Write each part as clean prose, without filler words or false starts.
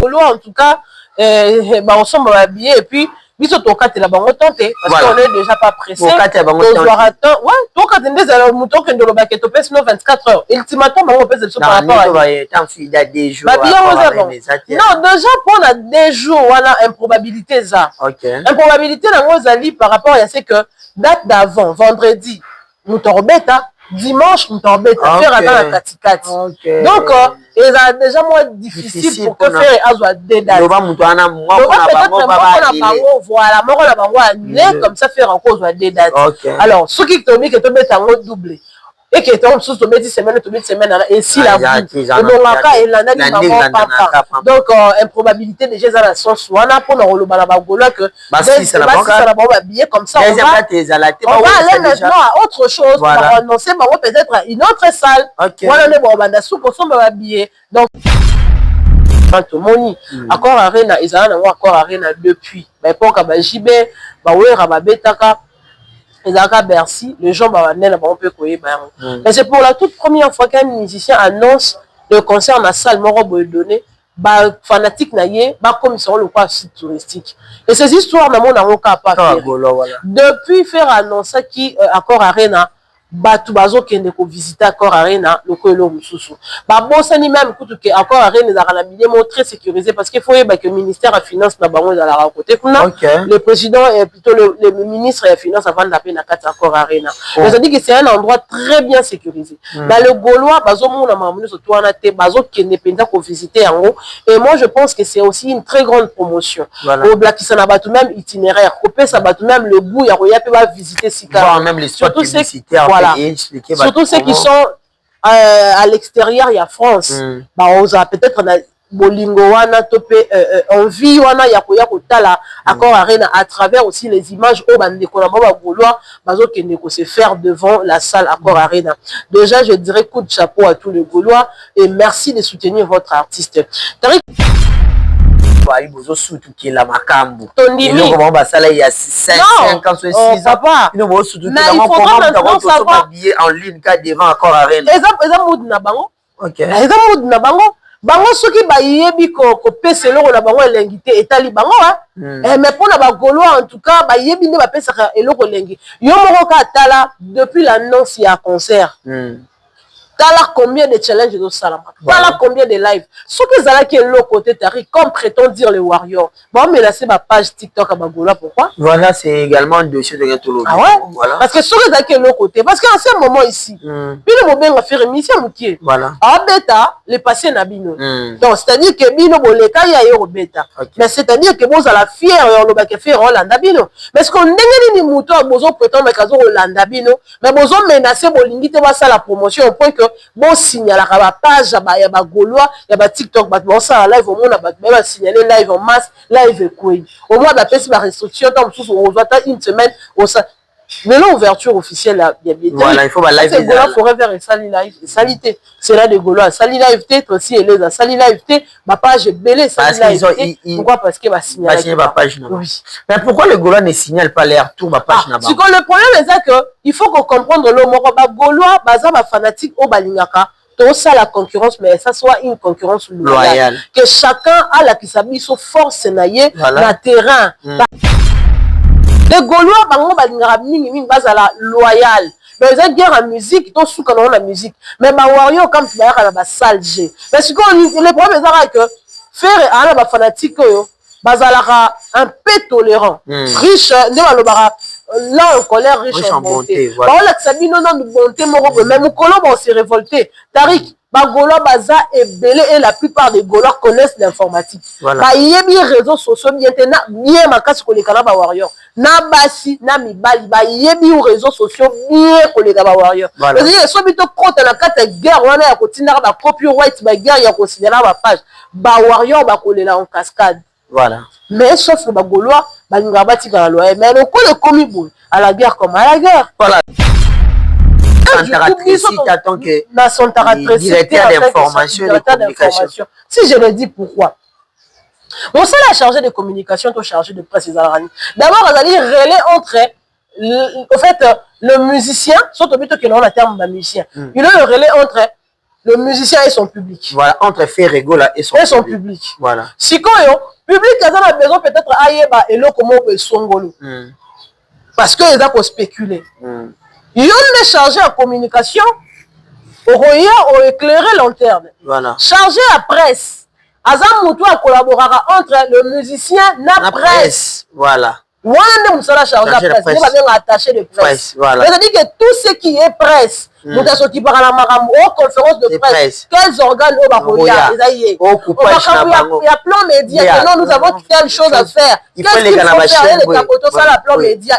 En tout cas, on semble habillé et puis biso to katela bango tenté parce qu'on est déjà pas pressé. Ouais, to katende za muto kendo lo baketo pèse 24 heures. Ultimatum bango pèse sur par rapport à temps fida des jours. Non, déjà pour la des jours voilà improbabilité ça. OK. Improbabilité nango zali par rapport à ce que date d'avant vendredi muto robeta dimanche on t'embête à faire dans la katikati. Donc il est déjà moins difficile pour que faire azwa des dates. Voilà, moko na bango annulé comme ça faire encore des dates. Alors ceux qui tombent que tomber tango doublé et que tombe sous tomber 10 semaines et si la donc donc improbabilité déjà dans la sens wana pour nous ba golo que ça la ba bien comme ça on va aller maintenant à autre chose on va annoncer peut-être une autre salle voilà les banda sous pour somba billet donc moni accord arena ezala nango accord arena depuis ba époque ba JB ba wera ba betaka ezaka Bercy les gens ba nena ba on peut koyeba mais c'est pour la toute première fois qu'un musicien annonce le concert na salle moko boy donné ba fanatique na ye ba comme sur le quoi site touristique et ces histoires na mona ngoka pas depuis faire annoncer qui accord arena batu bazo kende ko visiter accord arena lokolo mususu ba bosani même kutu ke accord arena za la milieu très sécurisé parce qu'il faut que le ministère de finance na bango za la côté kuna le président et plutôt le ministre des finances avant d'appeler na carte accord arena ça dit que c'est un endroit très bien sécurisé dans le Gaulois bazo mona mamuno so toana te bazo kende penda ko visiter yango et moi je pense que c'est aussi une très grande promotion au blakisa na batu même itinéraire kopé ça batu même le goût ya roya pe va visiter sika même les spots publicitaires. Voilà. Surtout ceux qui sont à l'extérieur, il y a France. Bah, on a peut-être bolingo wana topé envie wana ya koya kotala accord arena à travers aussi les images au bandeko na baba gaulois bazo kende ko se faire devant la salle accord arena. Déjà je dirais coup de chapeau à tous les Gaulois et merci de soutenir votre artiste. Il bozo surtout qui la makambo et le comment va ça là il y a 5 ans 6 ans il bozo surtout comment billet en ligne quand devant accord arena eza mood na bango OK eza mood na bango bango soki ba yebi ko pesa eloko na bango elengi te etali bango mais pour na ba Gaulois en tout cas ba yebi ne ba pesa eloko elengi yo moko ka tala depuis l'annonce ya concert Tala combien de challenges de Salama, tala combien de lives. Ce que Zala qui est l'autre côté Tari, comme prétend dire les Warriors. Bon, mais là c'est ma page TikTok à Bagola, pourquoi? Voilà, c'est également un dossier de Gatolo. Ah ouais? Voilà. Parce que ce que Zala qui est l'autre côté, parce qu'en ce moment ici, puis le moment va faire émission Moukier. Voilà. Ah bêta, les passés Nabino. Donc c'est-à-dire que Bino Boleka y a eu bêta. Mais c'est-à-dire que vous allez fier le bac faire Rolanda Bino. Mais ce qu'on dégaine ni mouton, vous prétend mais kazo Rolanda Bino, mais vous menacez Bolingi te va ça la promotion au point que bon signal à la page ya ba Gaulois ya ba TikTok ba bon ça live au monde ba signaler live en masse live quoi au moins la pèse la restriction tant sous on doit une semaine au ça mais l'ouverture officielle là bien voilà il faut ba live Gaulois forêt vers et sali live salité c'est là de Gaulois sali live peut-être aussi et les sali live ma page belé sali live pourquoi parce que va signaler ba page oui mais pourquoi le Gaulois ne signale pas les retours ma page là-bas c'est que le problème est ça que il faut qu'on comprendre le mot ba Gaulois baza ba fanatique au balingaka tout ça la concurrence mais ça soit une concurrence loyale que chacun a la qui s'habille sur force naie na terrain les Gaulois bango balingaka mingi baza la loyal mais ils ont guerre en musique tout sous quand on a musique mais ba Warrior comme tu vas ba salle G parce que le problème est que faire à la fanatique bazalaka un peu tolérant riche ne balobara là en colère riche en bonté voilà que ça dit non bonté moko mais mukolo on s'est révolté Tarik Bagolo baza et belé et la plupart des Gaulois connaissent l'informatique ba yebi réseaux sociaux bien makasi ko lekana ba Warrior na basi na mibali ba yebi réseaux sociaux bien ko lekana ba Warrior parce que so bito compte na kata guerre wana ya kotinda ba copyright ba guerre ya considérer ba page ba Warrior ba kolela en cascade. Voilà. Mais sauf que les Gaulois, mais le coup de commis à la guerre comme à la guerre. Voilà. Directeur d'information et de communication. Si je le dis pourquoi. Mon seul à chargé de communication, toi chargé de presse, d'abord, on a dit relais entre au fait le musicien, surtout plutôt que l'on a terme de musicien. Il a le relais entre le musicien et son public. Voilà, entre Ferregola et son public. Voilà. Si quand public a besoin peut-être aïeba et là comment on songolo. Parce que ils ont spéculé. Ils ont chargé en communication, au éclairé lanterne. Voilà. Chargé à presse. Azam Moutou a collaboré entre le musicien et la presse. Voilà. On a chargé à presse. On a attaché de presse. Voilà. C'est-à-dire que tout ce qui est presse, nous avons qui parlent à conférence de presse, quels organes il y a plan média, non, nous avons telle chose à faire. Qu'est-ce qu'il faut faire le plan média,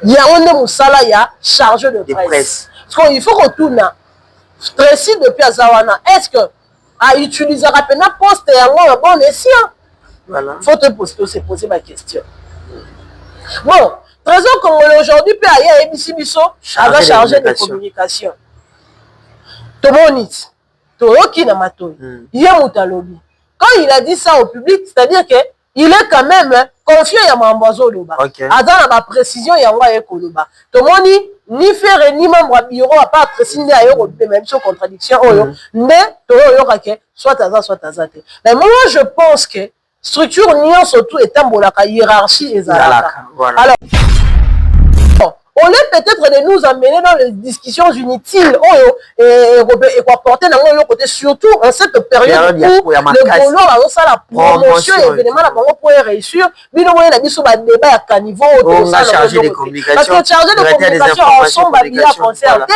il y a un moussala, il y a chargé de presse. Parce qu'il faut qu'on tourne. Tracy depuis Azawana, est-ce que à utiliser rapidement poste et un bon escient? Voilà. Faut te poser ma question. Bon, Trésor Congolais aujourd'hui peut aller à ABC Bisso, elle va charger de communication. Tomonit, Toroki Namato, Yamutalobi. Quand il a dit ça au public, c'est-à-dire que il est quand même confiant à Mambazo Loba. Dans la précision, il y a un Koloba. Tomoni, ni faire ni membre du bureau, à part préciser à eux, même sur contradiction, mais soit à soit à ça. Mais moi, je pense que structure niant surtout est un bon la hiérarchie et voilà. Alors, on est peut-être de nous amener dans les discussions inutiles et porter dans le côté, surtout en cette période où le boulot a aussi la promotion et évidemment la promotion pour réussir. Mais nous voyons la mission de débat à caniveau. On a chargé de communication. Parce que chargé de communication ensemble à bien concerté.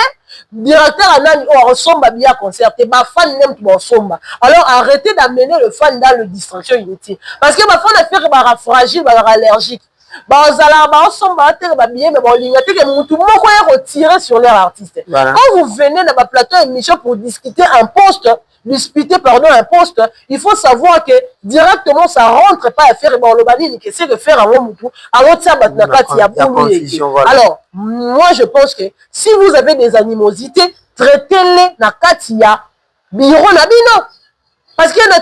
Directeur Anani ensemble bien concerté. Ma fan n'aime tout ensemble. Alors arrêtez d'amener le fan dans le distraction inutile. Parce que ma fan a fait fragile, allergique. Quand sur leur artiste. Voilà. Quand vous venez dans ma plateau émission pour discuter un poste, un poste, il faut savoir que directement ça rentre pas à faire le que c'est de faire un moutou. Alors moi je pense que si vous avez des animosités, traitez-les na katia biro na bino. Parce que na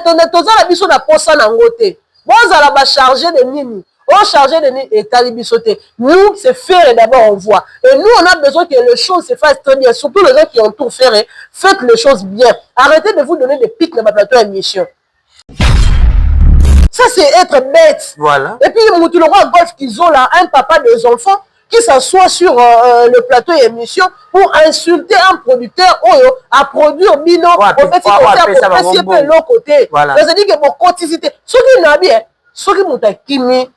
biso na posa na ngote. Bon ça va charger de nini. On chargé de nous et talibisoté. Nous, c'est faire et d'abord on voit. Et nous, on a besoin que les choses se fassent très bien. Surtout les gens qui ont tout fait, faites les choses bien. Arrêtez de vous donner des pics dans ma plateau émission. Ça, c'est être bête. Voilà. Et puis, le roi golf qu'ils ont là, un papa des enfants qui s'assoit sur le plateau émission pour insulter un producteur à produire bino au petit côté, pour l'autre côté. C'est-à-dire que pour quanticité, ce qui n'a bien, ce qui m'a kimi,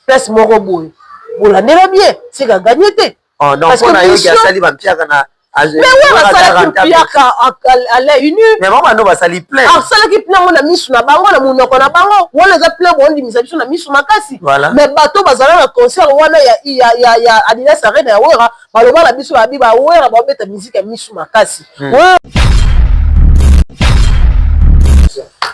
place moroboy. Vous l'avez bien, c'est qu'à gagner. Oh non, on a eu qui a sali vampire kana. Mais oui, on a sali vampire à la une. Mais maman nous va sali plein. Ah, sali qui plein on a mis sur la bango, on a mon on a bango. On les a plein bon dit on a mis sur makasi. Mais bateau bazala na concert on il y a Adidas Arena wera, baloba la biso abi ba wera ba beta musique a mis sur makasi.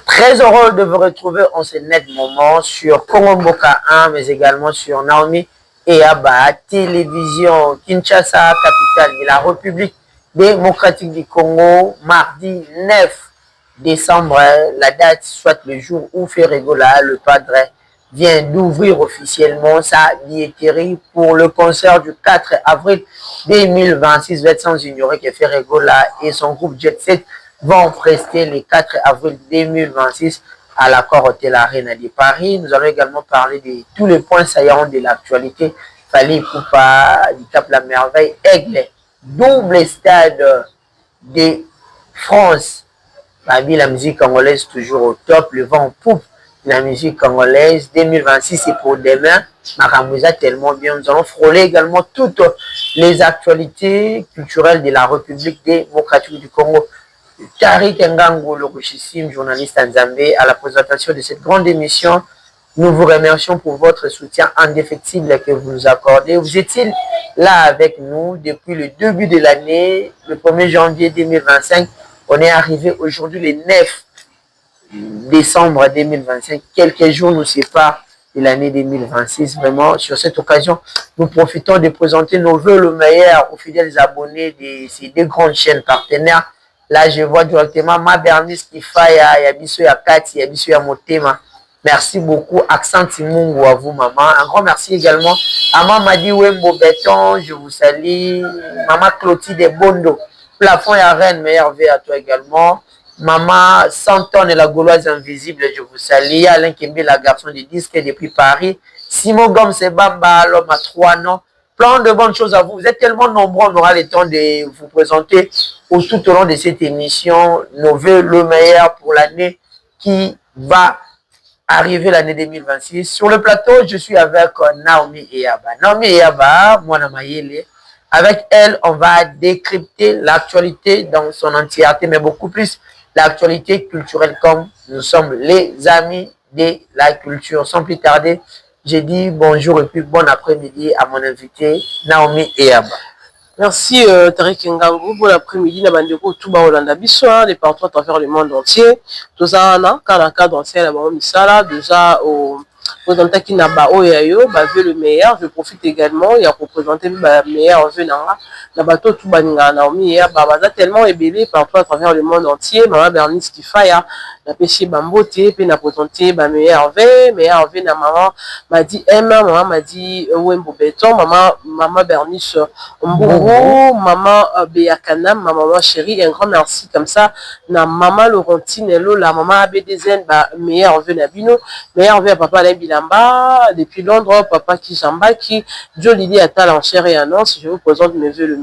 Très heureux de vous retrouver en ce net moment sur Congo-Mboka 1, mais également sur Naomi et Abba Télévision, Kinshasa, capitale de la République démocratique du Congo, mardi 9 décembre, la date, soit le jour où Ferregola, le padre, vient d'ouvrir officiellement sa billetterie pour le concert du 4 avril 2026. Vous êtes sans ignorer que Ferregola et son groupe Jet Set vont prester le 4 avril 2026 à l'accord Hôtel Arena de Paris. Nous allons également parler de tous les points saillants de l'actualité. Fali Poupa, du Cap La Merveille, Aigle, double stade de France. La musique congolaise toujours au top, le vent en poupe. La musique congolaise 2026 c'est pour demain. Maramusa tellement bien. Nous allons frôler également toutes les actualités culturelles de la République démocratique du Congo. Tariq Ngango, le richissime journaliste en Zambie, à la présentation de cette grande émission. Nous vous remercions pour votre soutien indéfectible que vous nous accordez. Vous étiez là avec nous depuis le début de l'année, le 1er janvier 2025. On est arrivé aujourd'hui le 9 décembre 2025. Quelques jours nous séparent de l'année 2026. Vraiment, sur cette occasion, nous profitons de présenter nos voeux le meilleur aux fidèles abonnés de ces deux grandes chaînes partenaires. Là, je vois directement ma Bernice Kifaya, Yabiso Yakati, Yabiso Yamotema. Merci beaucoup. Accent Timungu à vous, maman. Un grand merci également à Maman Madi Wembo Béton. Je vous salue. Maman Clotilde Bondo. Plafond et Arène, meilleur V à toi également. Maman, 100 tonnes et la Gauloise invisible, je vous salue. Alain Kembe, la garçon du disque depuis Paris. Simon Gomes et Bamba, l'homme à 3 noms. Plein de bonnes choses à vous. Vous êtes tellement nombreux, on aura le temps de vous présenter tout au long de cette émission nos vœux, le meilleur pour l'année qui va arriver l'année 2026. Sur le plateau, je suis avec Naomi Eyaba. Naomi Eyaba, moi, Namayele. Avec elle, on va décrypter l'actualité dans son entièreté, mais beaucoup plus l'actualité culturelle comme nous sommes les amis de la culture. Sans plus tarder, j'ai dit bonjour et puis bon après-midi à mon invité Naomi Eyaba. Merci Tariq Ngangou, bon après-midi na bandeko Touba Olanda biso de partout à travers le monde entier. Tout ça quand la cadre ancien la maman misala déjà au présentant qui n'a pas oyayo bah veut le meilleur. Je profite également il y a représenté le meilleur veut na bateau Touba Naomi et bah tellement ébélé partout à travers le monde entier. Maman Bernice qui faille na péché bamboté puis na présenté bah meilleur V na maman m'a dit maman m'a dit Wembo Béton maman Bernice Mbourou, maman Béakana, ma maman chérie, un grand merci comme ça. Na maman Laurentine Hello, la maman ABDZN, bah, meilleur vœu Nabino, meilleur vœu à papa Alain Bilamba, depuis Londres, papa Kijamba, qui, Joe Lily Attal en chair et en os, je vous présente mes vœux le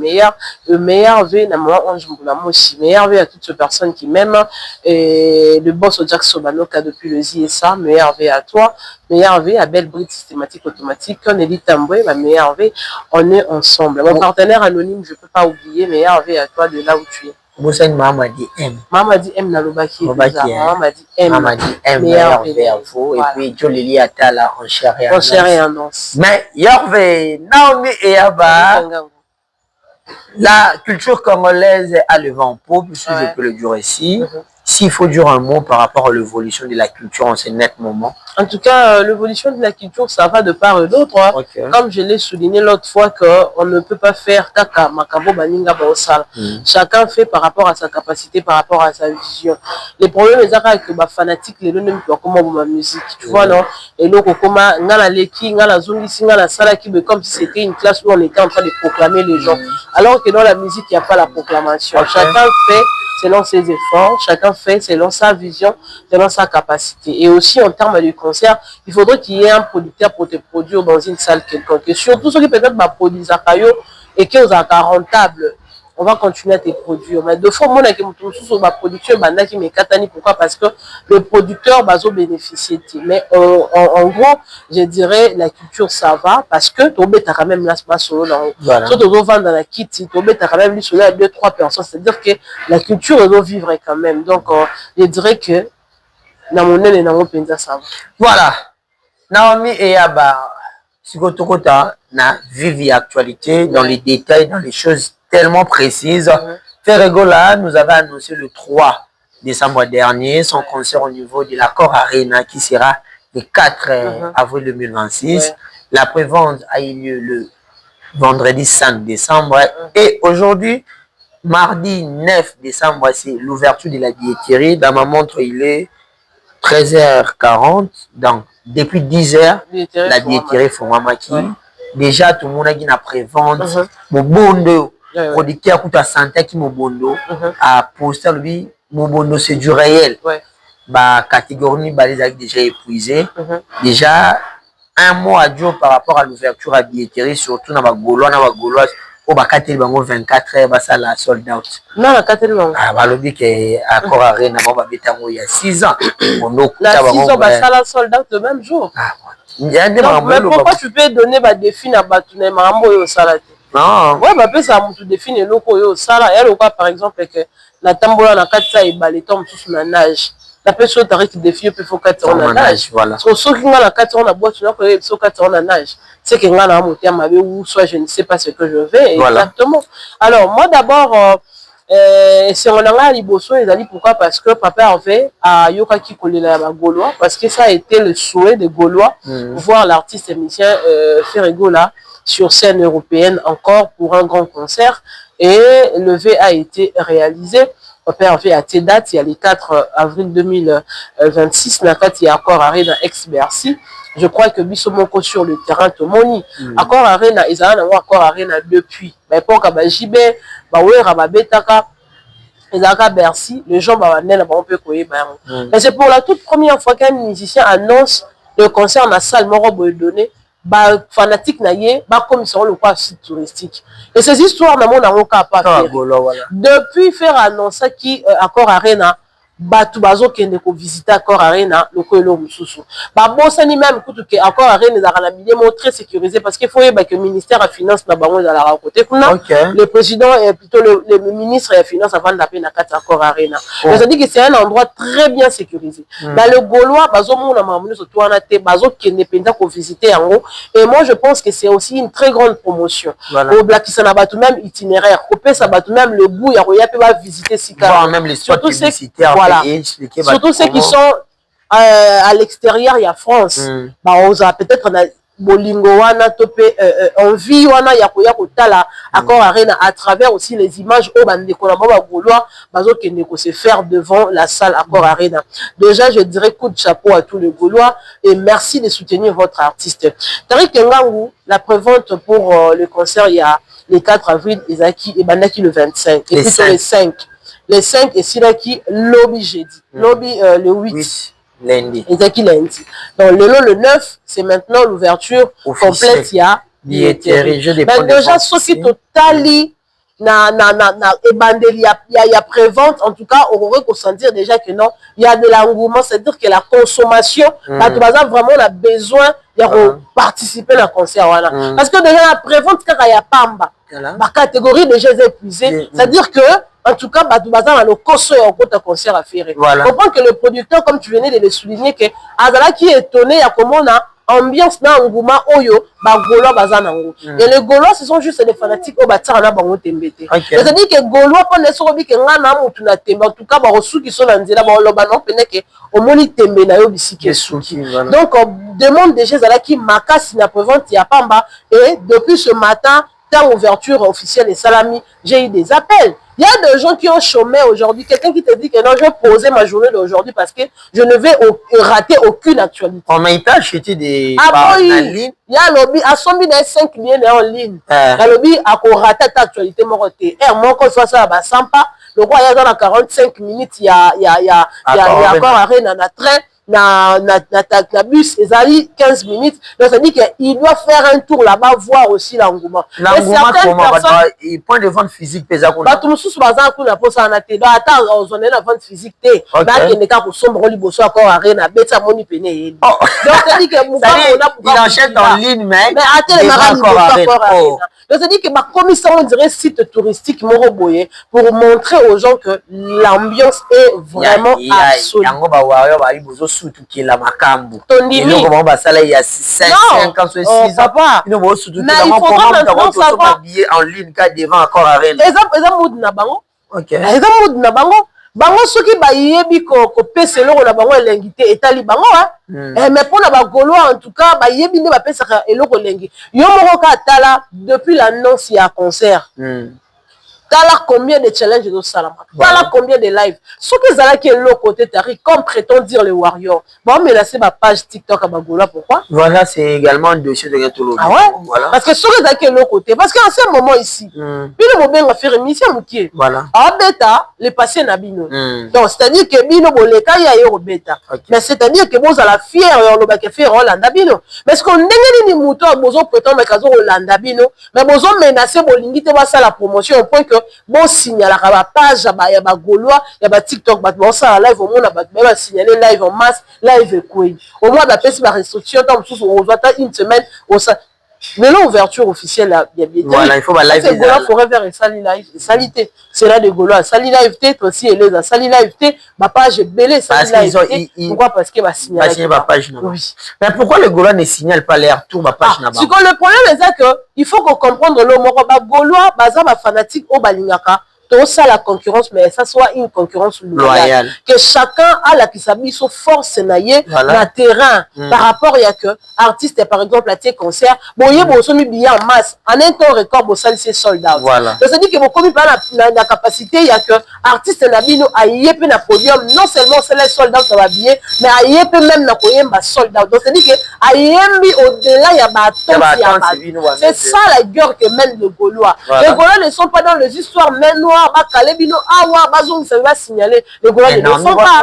meilleur vœu, na maman Ange Mboulamo aussi, meilleur vœu à toutes ces personnes qui m'aiment, et le boss au Jack Sobanoka depuis le ZSA, meilleur vœu à toi. Meilleur V, à Belle Bride systématique automatique, Nelly Tamboué, ma meilleure V, on est ensemble. Mon partenaire anonyme, je ne peux pas oublier, meilleur V à toi de là où tu es. Moussa maman m'a dit M. Maman m'a dit M Nalobaki. Maman m'a dit M. Maman m'a dit M, meilleur V à vous. Et puis Joe Lily Atala en chair et en os. Mais Yorvé, Naomi Eyaba, la culture congolaise a le vent en poupe, puisque je peux le dire ici. S'il faut dire un mot par rapport à l'évolution de la culture en ce net moment. En tout cas, l'évolution de la culture, ça va de part et d'autre. Hein. Okay. Comme je l'ai souligné l'autre fois, qu'on ne peut pas faire kaka makabo baninga baosala. Chacun fait par rapport à sa capacité, par rapport à sa vision. Les problèmes, c'est que les fanatiques, les deux comment ma musique. Tu vois, non? Et donc, comment ngala leki, ngala zungisi, ngala salaki, comme si c'était une classe où on était en train de proclamer les gens. Alors que dans la musique, il n'y a pas la proclamation. Okay. Chacun fait selon ses efforts, chacun fait selon sa vision, selon sa capacité. Et aussi en termes de concert, il faudrait qu'il y ait un producteur pour te produire dans une salle quelconque. Et surtout ceux qui peut-être produisent à Kayo et qui sont rentables, on va continuer à te produire. Mais de fois, moi, sur ma production, pourquoi? Parce que le producteur va bénéficier. Mais en gros, je dirais la culture, ça va parce que tu as quand même la solo dans tu dois vendre dans la kit, tu as quand même à 2-3 personnes. C'est-à-dire que la culture doit vivre quand même. Donc, je dirais que ça va. Voilà. Naomi Eyaba, si vous na vivi actualité, dans les détails, dans les choses tellement précises. Ferregola nous avait annoncé le 3 décembre dernier son concert au niveau de l'Accor Arena qui sera le 4 avril 2026. La prévente a eu lieu le vendredi 5 décembre et aujourd'hui, mardi 9 décembre, c'est l'ouverture de la billetterie. Dans ma montre, il est 13h40. Donc, depuis 10h, la billetterie Fomamaki. Déjà, tout le monde a dit la prévente. Mobondo, producteur qui a santé qui Mobondo a posté lui, Mobondo c'est du réel. Bah, catégorie balise déjà épuisée. Déjà, un mot à dire par rapport à l'ouverture à billetterie, surtout dans la Gauloise. Au Bakatel Bango 24 heures, bah ça la sold out. Non, la Katel Bango. Ah, bah le dit que Accor Arena, il y a 6 ans. La 6 ans, bah ça la sold out le même jour. Mais pourquoi tu peux donner ma défi à Batouné Marambo et au Salade? Non. Ouais, bah, ça a défini le loco et au Salade. Et le cas, par exemple, que la tambola na 4 et bah les tombes tous na nage. La personne qui défie peut faire 4 ans na nage. Voilà. Parce que ceux qui ont la 4 ans na boîte, tu n'as pas 4 ans na nage. C'est que nga na monter ma ou soit je ne sais pas ce que je vais. Exactement. Alors, moi d'abord, c'est on a liboso les amis pourquoi parce que papa avait à yoka qui collait la Gaulois parce que ça a été le souhait des Gaulois voir l'artiste musicien Ferregola sur scène européenne encore pour un grand concert et le V a été réalisé père fait à tes dates, il y a les 4 avril 2026, il y a accord arena ex-Bercy. Je crois que Bissomoko sur le terrain, tout le monde. Accord arena, ils ont accord arena depuis. Mais pour que JB, Betaka, ils ont Bercy, les gens on peut courir. Mais c'est pour la toute première fois qu'un musicien annonce le concert dans la salle Morobo donné. Fanatique naïe, comme ils sont le quoi site touristique. Et ces histoires n'a mon pas depuis faire annoncer qui accord arena batu bazo kende ko visiter accord arena le ko mususu ba bosani même kutu ke accord arena za la milieu très sécurisé parce qu'il faut que le ministère de finance na bango za la côté kuna le président et plutôt le ministre de finance avant d'aller na carte accord arena. Je dis que c'est un endroit très bien sécurisé. Dans le Gaulois bazo mona mamunu so toana te bazo kende penda ko visiter yango et moi je pense que c'est aussi une très grande promotion. Au Black Sana batu même itinéraire, au pesa batu même le bout ya roya peut va visiter Sika. Même les spots publicitaires. Voilà. Surtout ceux qui sont à l'extérieur, il y a France. On a peut-être Bolingo wana topé envie wana yakoya kotala accord arena à travers aussi les images au bande collaborateurs gaulois bazo kende ko se faire devant la salle accord arena. Déjà je dirais coup de chapeau à tous les Gaulois et merci de soutenir votre artiste. Tariq Ngangu, la prévente pour le concert il y a les 4 avril Isaki et Bandaki le 25 et plutôt les 5. Les 5 et Silaki, lobby jeudi. Lobby le 8. Lundi. Ezaki lundi. Donc le 9, c'est maintenant l'ouverture complète. Il y a billetterie. Mais déjà, ce qui totali il y a prévente. En tout cas, on aurait sentir déjà que non, il y a de l'engouement. C'est-à-dire que la consommation, vraiment on a besoin de participer à la concert. Parce que déjà, la prévente, quand il y a Pamba, la catégorie déjà est épuisée. C'est-à-dire que en tout cas, Badoubazan a le concert à faire. Voilà. Comprends que le producteur, comme tu venais de le souligner, que Azala qui est étonné, il y a comment on a ambiance dans Ngouma Oyo, Gaulois Bazanango. Et les Gaulois, ce sont juste des fanatiques au Batsarana Bango Tembete. C'est-à-dire que Gaulois, quand ils sont que Ngana Moutuna Tembe, en tout cas, ceux qui sont dans Nzela, Baolobanon, Peneke, au Moni Tembe, Nayo Bisiki. Donc, on demande déjà Zala qui Makas, n'a pas vente, il y a Pamba. Et depuis ce matin, temps ouverture officielle des Salami, j'ai eu des appels. Il y a des gens qui ont chômé aujourd'hui. Quelqu'un qui te dit que non, je vais poser ma journée d'aujourd'hui parce que je ne vais rater aucune actualité. On m'a été acheté des en ligne. Il y a un lobby à 5 millions en ligne. Il y a un lobby à rater cette actualité. Moi, quand soit ça, bah, sympa. Le roi, il y a dans 45 minutes, il y a encore un train. Na bus, ils allaient 15 minutes. Donc, ça dit qu'il doit faire un tour là-bas, voir aussi l'engouement. L'engouement, comment? Il point de vente physique, pesa quoi? Tout le monde, par exemple, on ça en a été. Attends, on a la vente physique. Il y a sombre, il y a encore un rein, il y a mon épée. Donc, ça dit que il enchaîne en ligne, mais attends, il y a encore un rein. Donc, ça dit que ma commission, on dirait site touristique Moroboye pour montrer aux gens que l'ambiance est vraiment absolue. Surtout qui est la macambo. Et nous, comment va ça là, il y a 5 ans, 6 ans. Nous, il surtout mais il faudra maintenant savoir. En ligne, quand devant encore à Rennes. Exemple, mood na bango. Ok. Exemple, mood na bango. Bango, ceux qui bayebi ko pese l'euro na bango l'engité etali bango, hein. Mais pour la Gaulois, en tout cas, bayebi ne va pese l'euro lengi. Yo moroka tala, depuis l'annonce, il y a un concert. Tala combien de challenges de Salama, tala combien de lives. Ce que Zala qui est l'autre côté Tari, comme prétend dire le Warrior. Bon, mais là c'est ma page TikTok à Bagola, pourquoi? Voilà, c'est également un dossier de Gatolo. Ah ouais? Voilà. Parce que ce que Zala qui est l'autre côté, parce qu'en ce moment ici, puis le moment on va faire une mission qui voilà. À Beta, les patients n'abino. Donc c'est-à-dire que Bino Boleka il y a eu Beta. Mais c'est-à-dire que vous à la fière on le bac faire Hollande Bino. Mais ce qu'on dégaine ni mouton, besoin prétend mais kazo Hollande Bino, mais besoin menacer Bolingi te va ça la promotion au point que bon signal à la page il y a Gaulois il y a TikTok bon ça live au monde va signaler live en masse live quoi au moins d'après la restriction tant on doit une semaine au ça mais l'ouverture officielle là bien voilà il faut live c'est Gaulois forever et sali live salité c'est là de Gaulois sali live tête aussi et les sali live tête ma page belé sali live pourquoi parce que va signaler ma page oui mais pourquoi le Gaulois ne signale pas les retours ma page là-bas parce que le problème est que il faut qu'on comprendre le mot Gaulois baza ba fanatique au balingaka tout ça la concurrence, mais ça soit une concurrence loyale. Que chacun a la kisabiso force naie na terrain par rapport à que artiste par exemple à tes concerts, bon y bon somi bien en masse, en un temps record bon ça c'est sold out. Voilà. Donc ça dit que bon comme pas la capacité il y a que artiste na bino aïe pe na podium non seulement c'est les sold out ça va bien, mais aïe pe même na koyemba sold out. Donc ça dit que aïe au-delà il y a c'est ça la guerre que mène le Gaulois. Les Gaulois ne sont pas dans les histoires mais noirs. Kalebino awa bazong ça va signaler les Gaulois ne font pas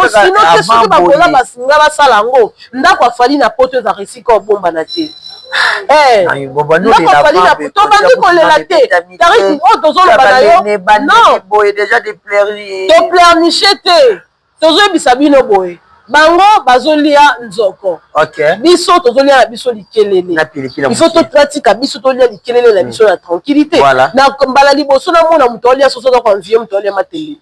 sinon que ce que bakola basinga basalango ndako afali na poto za risiko bomba na te ndako afali na to bandi kolela te tariki o tozolo banayo non boye déjà de pleurnicher to pleurnicher te tozoyebisa bino boye bango bazolia nzoko biso tozolia na biso likelele biso topratika biso tolia likelele na biso na tranquillité na mbala liboso na mona moto olia soso to convier moto olia mateli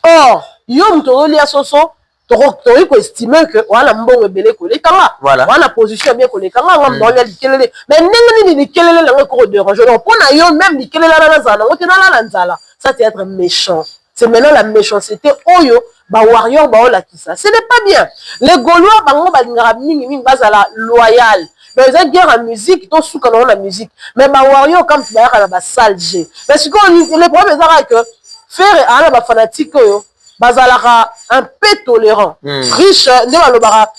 or yo moto olia soso toyi ko estimer que wana mbongo ebele kolekanga wana position bien kolekanga nga moto olia likelele mais ndenge nini likelele nango ko déranger donc pona yo même likelele na nzala nango te na nzala ça c'est être méchant. C'est maintenant la méchanceté oyo ba warrior ba ola kisa. Ce n'est pas bien. Les Gaulois bango balingara mingi bazala loyal. Mais ils ont guerre en musique, ils ont sous quand on la musique. Mais ba warrior comme tu vas ba sale jeu. Parce que le problème c'est que faire à ba fanatique oyo bazala un peu tolérant. Riche ne va le bara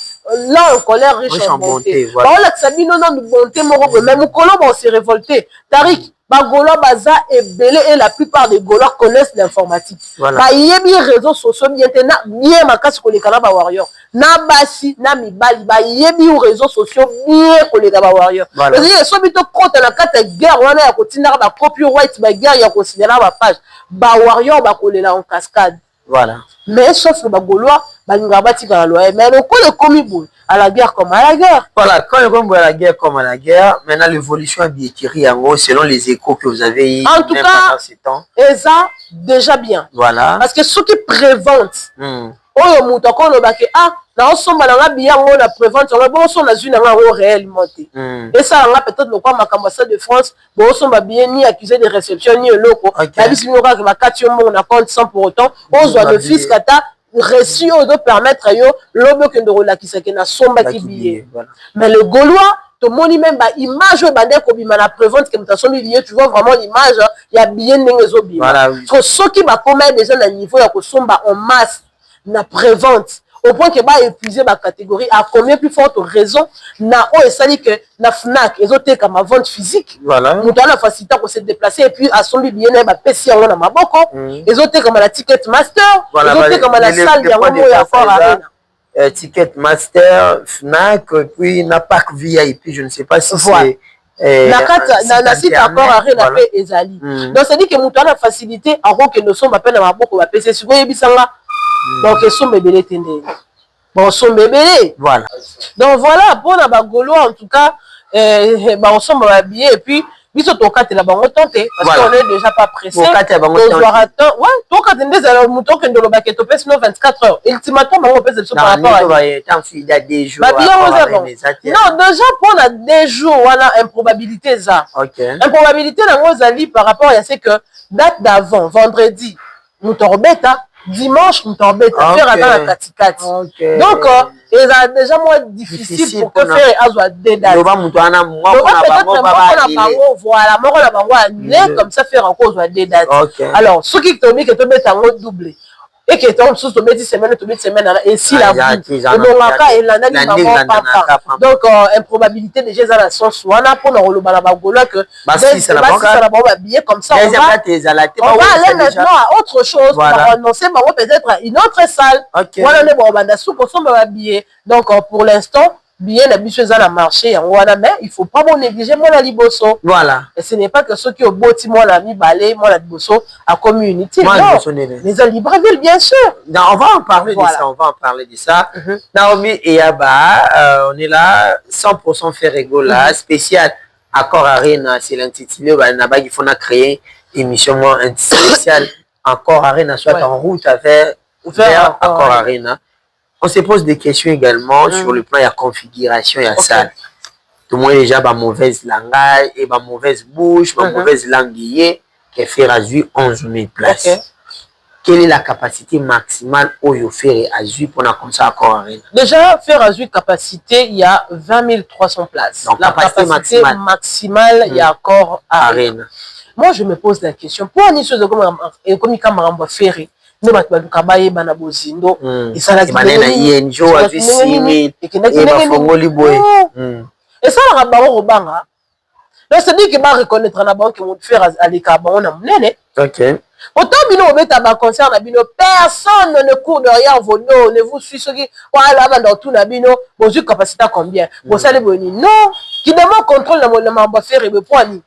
là en colère riche en bonté. Ba ola kisa bino non bonté moko même kolombo on s'est révolté. Tarik Gaulois baza et belé et la plupart des Gaulois connaissent l'informatique. Ba yebi réseaux sociaux bien makasi ko lekala ba warrior. Na basi na mibali ba yebi réseaux sociaux bien ko lekala ba warrior. Parce que so bito compte na kata guerre wana ya kotinda ba copyright ba guerre ya ko signaler ba page. Ba warrior ba ko lela en cascade. Voilà. Mais sauf que ba Gaulois ba ngabati ka loyer mais le commis bon à la guerre comme à la guerre. Voilà, quand on combat à la guerre comme à la guerre, maintenant l'évolution a bien tiré en gros selon les échos que vous avez eu en tout cas, ces temps. Et ça, déjà bien. Voilà. Parce que ceux qui préventent, oyo muto ko lo bake na osomba na bien on la prévente on bon son na zuna réellement. Et ça on a peut-être le quoi l'ambassade de France, bon somba bien ni accusé de réception ni loko. La bisi no ka ba katio mo na compte sans pour autant, on doit le fisc kata reçu de permettre yo lobo que de la qui na somba qui billet. Mais le Gaulois to moni même ba image bande ko bima na prévente que mutation billet tu vois vraiment l'image il y a bien ngezo bima. Voilà. Parce que ceux qui va commettre déjà na niveau ya ko somba en masse na prévente au point que ba épuiser ma catégorie à combien plus forte raison na o esali que na Fnac ezote comme vente physique voilà mutu na facilité pour se déplacer et puis à son bien na pesi yango na maboko ezote comme la Ticketmaster ezote comme la salle yango ya fort Ticketmaster Fnac puis na parc VIP je ne sais pas si c'est na site encore arrêt na pe ezali donc ça dit que mutu na facilité avant que nous sommes appel na maboko ba pesi siko yebisanga donc ils sont bébés tendés. Bon, sont bébés. Voilà. Donc voilà, pour la Gaulois en tout cas, on sommes habillés et puis biso to kate la bango tenté parce qu'on est déjà pas pressé. On kate bango tenté. Ouais, to kate ndeza alors muto que ndolo baketo pèse 24 heures. Ultimatement bango pèse sur par rapport à il y a des jours. Non, déjà pour la des jours voilà improbabilité ça. OK. Improbabilité na ngozali par rapport à ce que date d'avant vendredi muto robeta dimanche on t'embête à faire dans la katikati. Donc il a déjà moins difficile pour que faire azwa des dates. Voilà, comme ça faire encore des dates. Alors ceux qui te dit que tu mets en mode doublé et que tu sous tomber 10 semaines et si la donc improbabilité déjà dans la sens wana pour le balabagolo que ça va bien comme ça on va aller maintenant à autre chose on va annoncer peut-être une autre salle voilà les banda sous qu'on va billet donc pour l'instant bien habitué à la marché mais il faut pas négliger moi la liboso voilà et ce n'est pas que ceux qui ont bâti moi la mi balai moi la liboso à community non mais à Libreville bien sûr non, on va en parler de ça Naomi et Yaba on est là 100% fait régola spécial Accord Arena c'est l'intitulé il faut créer émission spéciale Accord Arena soit en route vers Accord Arena. On se pose des questions également sur le plan de la configuration et la salle. Tout le monde déjà ma mauvaise langage et ma mauvaise bouche, ma mauvaise langue. que faire azui 11 000 places. Okay. Quelle est la capacité maximale au faire azui pour la concert encore arena? Déjà, faire azui capacité, il y a 20 300 places. Donc, la capacité maximale, il y a encore arena. Moi, je me pose la question. Pour une chose comme Kamaramba Ferré, nous avons kabaye bana bozindo et ça la yenjo a vu 6000 et bafongoli boy et ça la baron robanga donc c'est dit que ba reconnaître na banque mon faire alika ba on a munene. OK autant bino obeta ba concert na bino personne ne court de rien vono ne vous suit ceux qui voilà ba dans tout na bino bozu capacité combien bon ça les boni non qui demande contrôle na mamba faire et point ni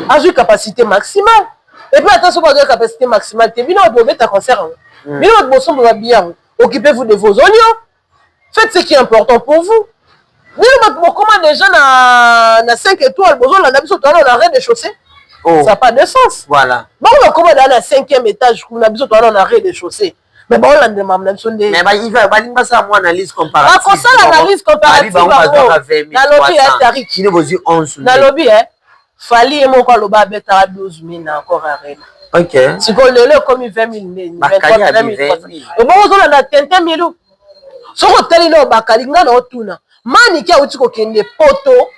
a ju capacité maximale. Et puis attention pas de capacité maximale. Bino doit mettre un concert. Bino boson doit bien. Occupez-vous de vos oignons. Faites ce qui est important pour vous. Bino comment des gens na 5 étoiles, boson la nabiso toi on arrête de chaussée. Ça n'a pas de sens. Voilà. Bon comment dans la 5e étage on nabiso toi on arrête de chaussée. Mais bon on demande même son mais il va pas ça moi analyse comparative. Ah ça l'analyse comparative. Na lobby Tariq. Qui vous dit 11 000. Na lobby Fali et mon loba beta 12 000 encore arena. OK. Si vous le comme 20 000 23 000. Et bon on a tenté 1000. So hôtel là bakali ngana otuna. Mani ki auti ko kende poto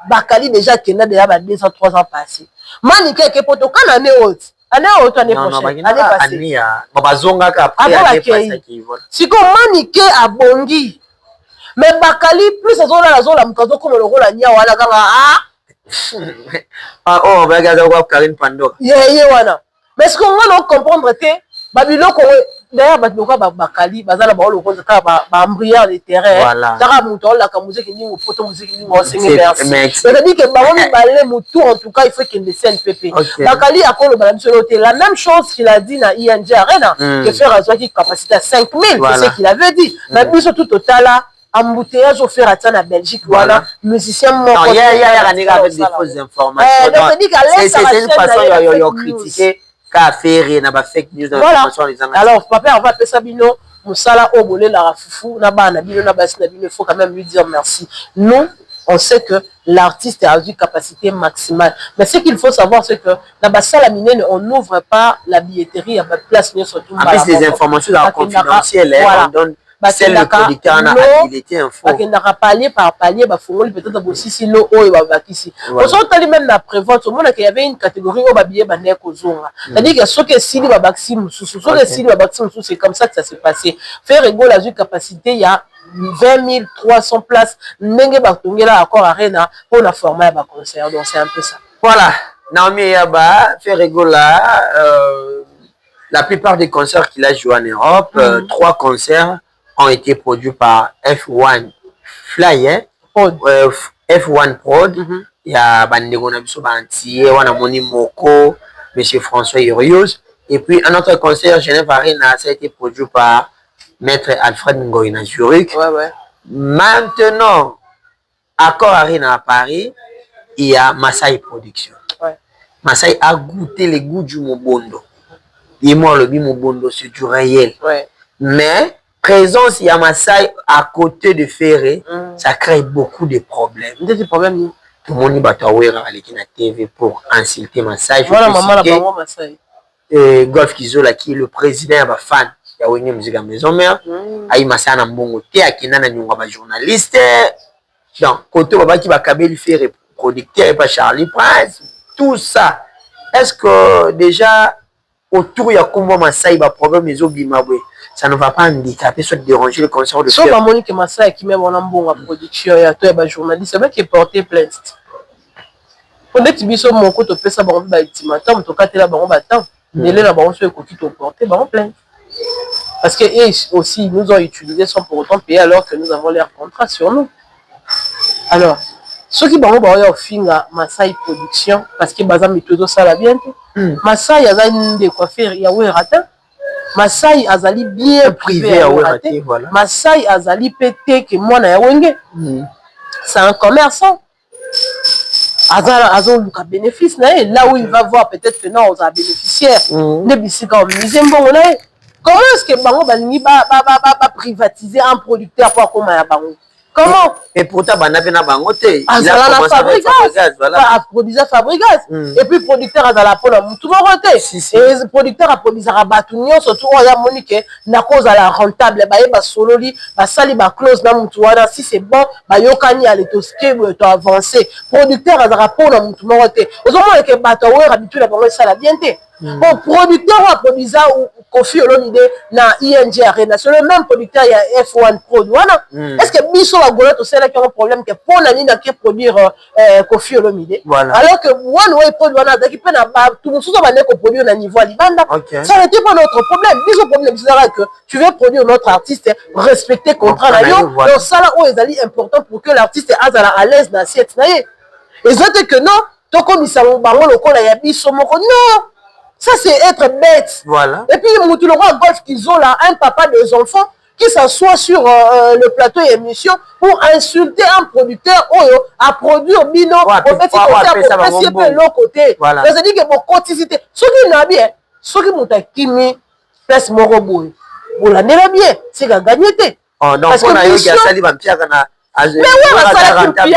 bakali déjà kenda déjà ba 200 300 passé. Mani ki poto kana ne haute. Année haute année prochaine. Année passée. Baba zonga ka après année passée qui voilà. Si ko mani ki abongi. Mais bakali plus ça zola la zola mkazo comme le rôle nya wala kanga on va regarder quoi Karine Pandora. Wana. Mais ce qu'on va comprendre que Babylone d'ailleurs bakali bazala ba le rose ka ba embrayant les terrains. Tara muto la ka musique ni au poto musique ni au singe merci. C'est-à-dire que ba on balé muto en tout cas il faut qu'il descende PP. Bakali a ko le balam sur l'hôtel. La même chose qu'il a dit na ING Arena que faire azwa qui capacité à 5000 c'est ce qu'il avait dit. Mais biso tout total là embouteillage au fer à la Belgique voilà musicien mort il y a avec des fausses informations c'est une façon de critiquer qu'a fait na ba fake news information les engagés. Alors papa on va appeler ça bino musala obolé la fufu na bana bino na basina bino il faut quand même lui dire merci. Nous on sait que l'artiste a une capacité maximale mais ce qu'il faut savoir c'est que na basala minene on n'ouvre pas la billetterie à place surtout en plus les informations confidentielles on donne c'est le producteur na habilité info akendaka palier par palier ba fongoli peut-être bosisi lo oyo ba bakisi oso tali même na prévente au monde qu'il y avait une catégorie au babier ba nek ozonga c'est-à-dire que ceux qui sili ba bakisi mususu ceux qui sili ba bakisi mususu c'est comme ça que ça s'est passé faire rigole a eu capacité il y a 20 300 places ndenge ba tongela encore arena pour la format ba concert donc c'est un peu ça voilà Naomi Yaba faire rigole la plupart des concerts qu'il a joué en Europe 3 concerts ont été produits par F1 Fly, F1 Prod. Il y a Bandego Nabiso Bantier, Wanamoni Moko, M. François Urios. Et puis un autre concert, Genève Arena, ça a été produit par Maître Alfred Ngoïna Zurich. Maintenant, Accor Arena à Paris, il y a Masai Production. Masai a goûté les goûts du Mobondo. Et moi, le Mobondo, c'est du réel. Mais présence Yamasai à côté de Ferré, ça crée beaucoup de problèmes. Des problèmes. Tout le monde va t'avoir à la TV pour insulter Masai. Voilà, maman, la Masai. Golf Kizola, qui est le président de la fan, il y a une musique à maison mère. Aïe Masai n'a bon côté, à qui n'a pas journaliste. Donc, côté Baba qui va câbler Ferré, producteur et pas Charlie Prince, tout ça. Est-ce que déjà, autour il y a comment Masai va problème les autres ça ne va pas handicaper, soit déranger le concert de Ferré. Sauf à Monique Masai qui met mon bon à production et à toi et journaliste, c'est vrai qu'il est porté plainte. On est tibi sur mon côté, on ça bon bah ultimatum, en tout cas t'es là bon battant, délai là bon sur le côté ton porté bon plainte. Parce que eux aussi nous ont utilisé sans pour autant payer alors que nous avons leur contrat sur nous. Alors ceux qui vont au fin à Masai production parce que bazam tout ça la bien. Masai a une de quoi faire, il y a où ratin. Masai azali bien privé à raté. Voilà. Masai azali pété que moi na wenge. C'est un commerçant. Azal a bénéfice là où il va voir peut-être que non on a bénéficiaire. Ne bisi comme bon comment est-ce que bango balingi ba privatiser un producteur pour comment ya bango Comment? Et pourtant, Banabena Bangote. Il a commencé avec Fabrigas. Voilà. Produisait Fabrigas. Et puis, producteur a la peau, tout le monde. Et le producteur a produit Rabatunion, surtout, il y a Monique, na cause à la rentable. Bah, il va solo, bah, sali, bah, close, na moutuana. Si c'est bon, bah, yokani, allez, to skip, to avancer. Producteur a la peau, na moutuana. Aux hommes, que Bataouer, habitué, la banque, ça la bienté. Bon, producteur a produit ça, Kofi Olomide, na ING Arena. C'est le même producteur, il y a F1 Pro. Est-ce que Bisso a golé tout ça, qui a un problème que pour l'année n'a qu'à produire Kofi Olomide? Alors que One Way produit, qui peut tout le monde va produire au niveau Alibanda. Ça n'était pas notre problème. Bisso problème, c'est que tu veux produire notre artiste, respecter le contrat. Donc ça là, c'est important pour que l'artiste est à l'aise dans cette année. Et ça que non, tant qu'on s'en va, on a Bisso, non. Ça, c'est être bête. Voilà. Et puis, le roi Golf qu'ils ont là, un papa des enfants qui s'assoit sur le plateau et émission pour insulter un producteur à produire Bino. En fait, c'est pour l'autre côté. C'est-à-dire que mon quantité, ce qui n'a bien, ce qui m'a kimi, place mon robot. Vous l'avez bien, c'est qu'à gagner. Oh, donc, on a eu qui a sali Vampire. Mais oui, ça qui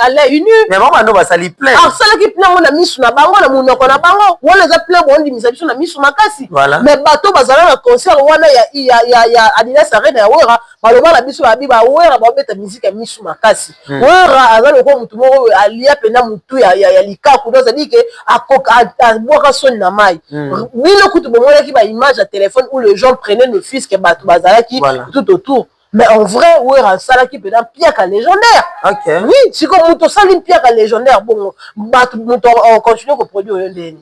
à l'œil nu. Mais maman, nous, ça lui plaît. Alors, ça qui plaît, on a mis sur la banque, on a mis sur la banque. On les a plaît, on a mis sur la casse. Mais bateau, bazala, le concert, il y a Adidas Arena, malheureusement, la mission a dit, on va mettre la musique à mis sur la casse. On a le roi, tout le monde, à l'IA, pena, moutou, il y a l'ICA, ça dit que, à boire son namai. Oui, le coup de moment, qui va image à téléphone où les gens prenaient le fils que bateau, bazala, qui tout autour. Mais en vrai, oui, ça qui peut être pire qu'un légendaire. Oui, si comme on s'allume pire qu'un légendaire, bon, on continue à produire au Yondé.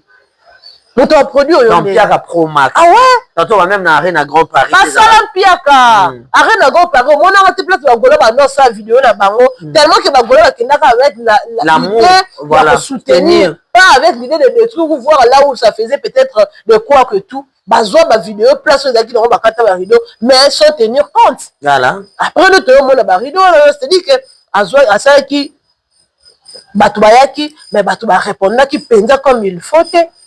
On produit au Yondé. Pire qu'un Pro Max. Ah ouais? Tantôt, on va même dans Arena Grand Paris. Pas ça, pire qu'un Arena Grand Paris. On a un petit place où on a sa vidéo là-bas. Tellement que Bagola qui n'a avec l'amour, voilà, soutenir. Pas avec l'idée de détruire ou voir là où ça faisait peut-être de quoi que tout. Bazoa ma vidéo place aux acquis dans ma vidéo mais sans tenir compte. Voilà. Après le temps mon vidéo c'est-à-dire que azoa ça qui batubayaki mais batuba répondre qui penza comme il faut.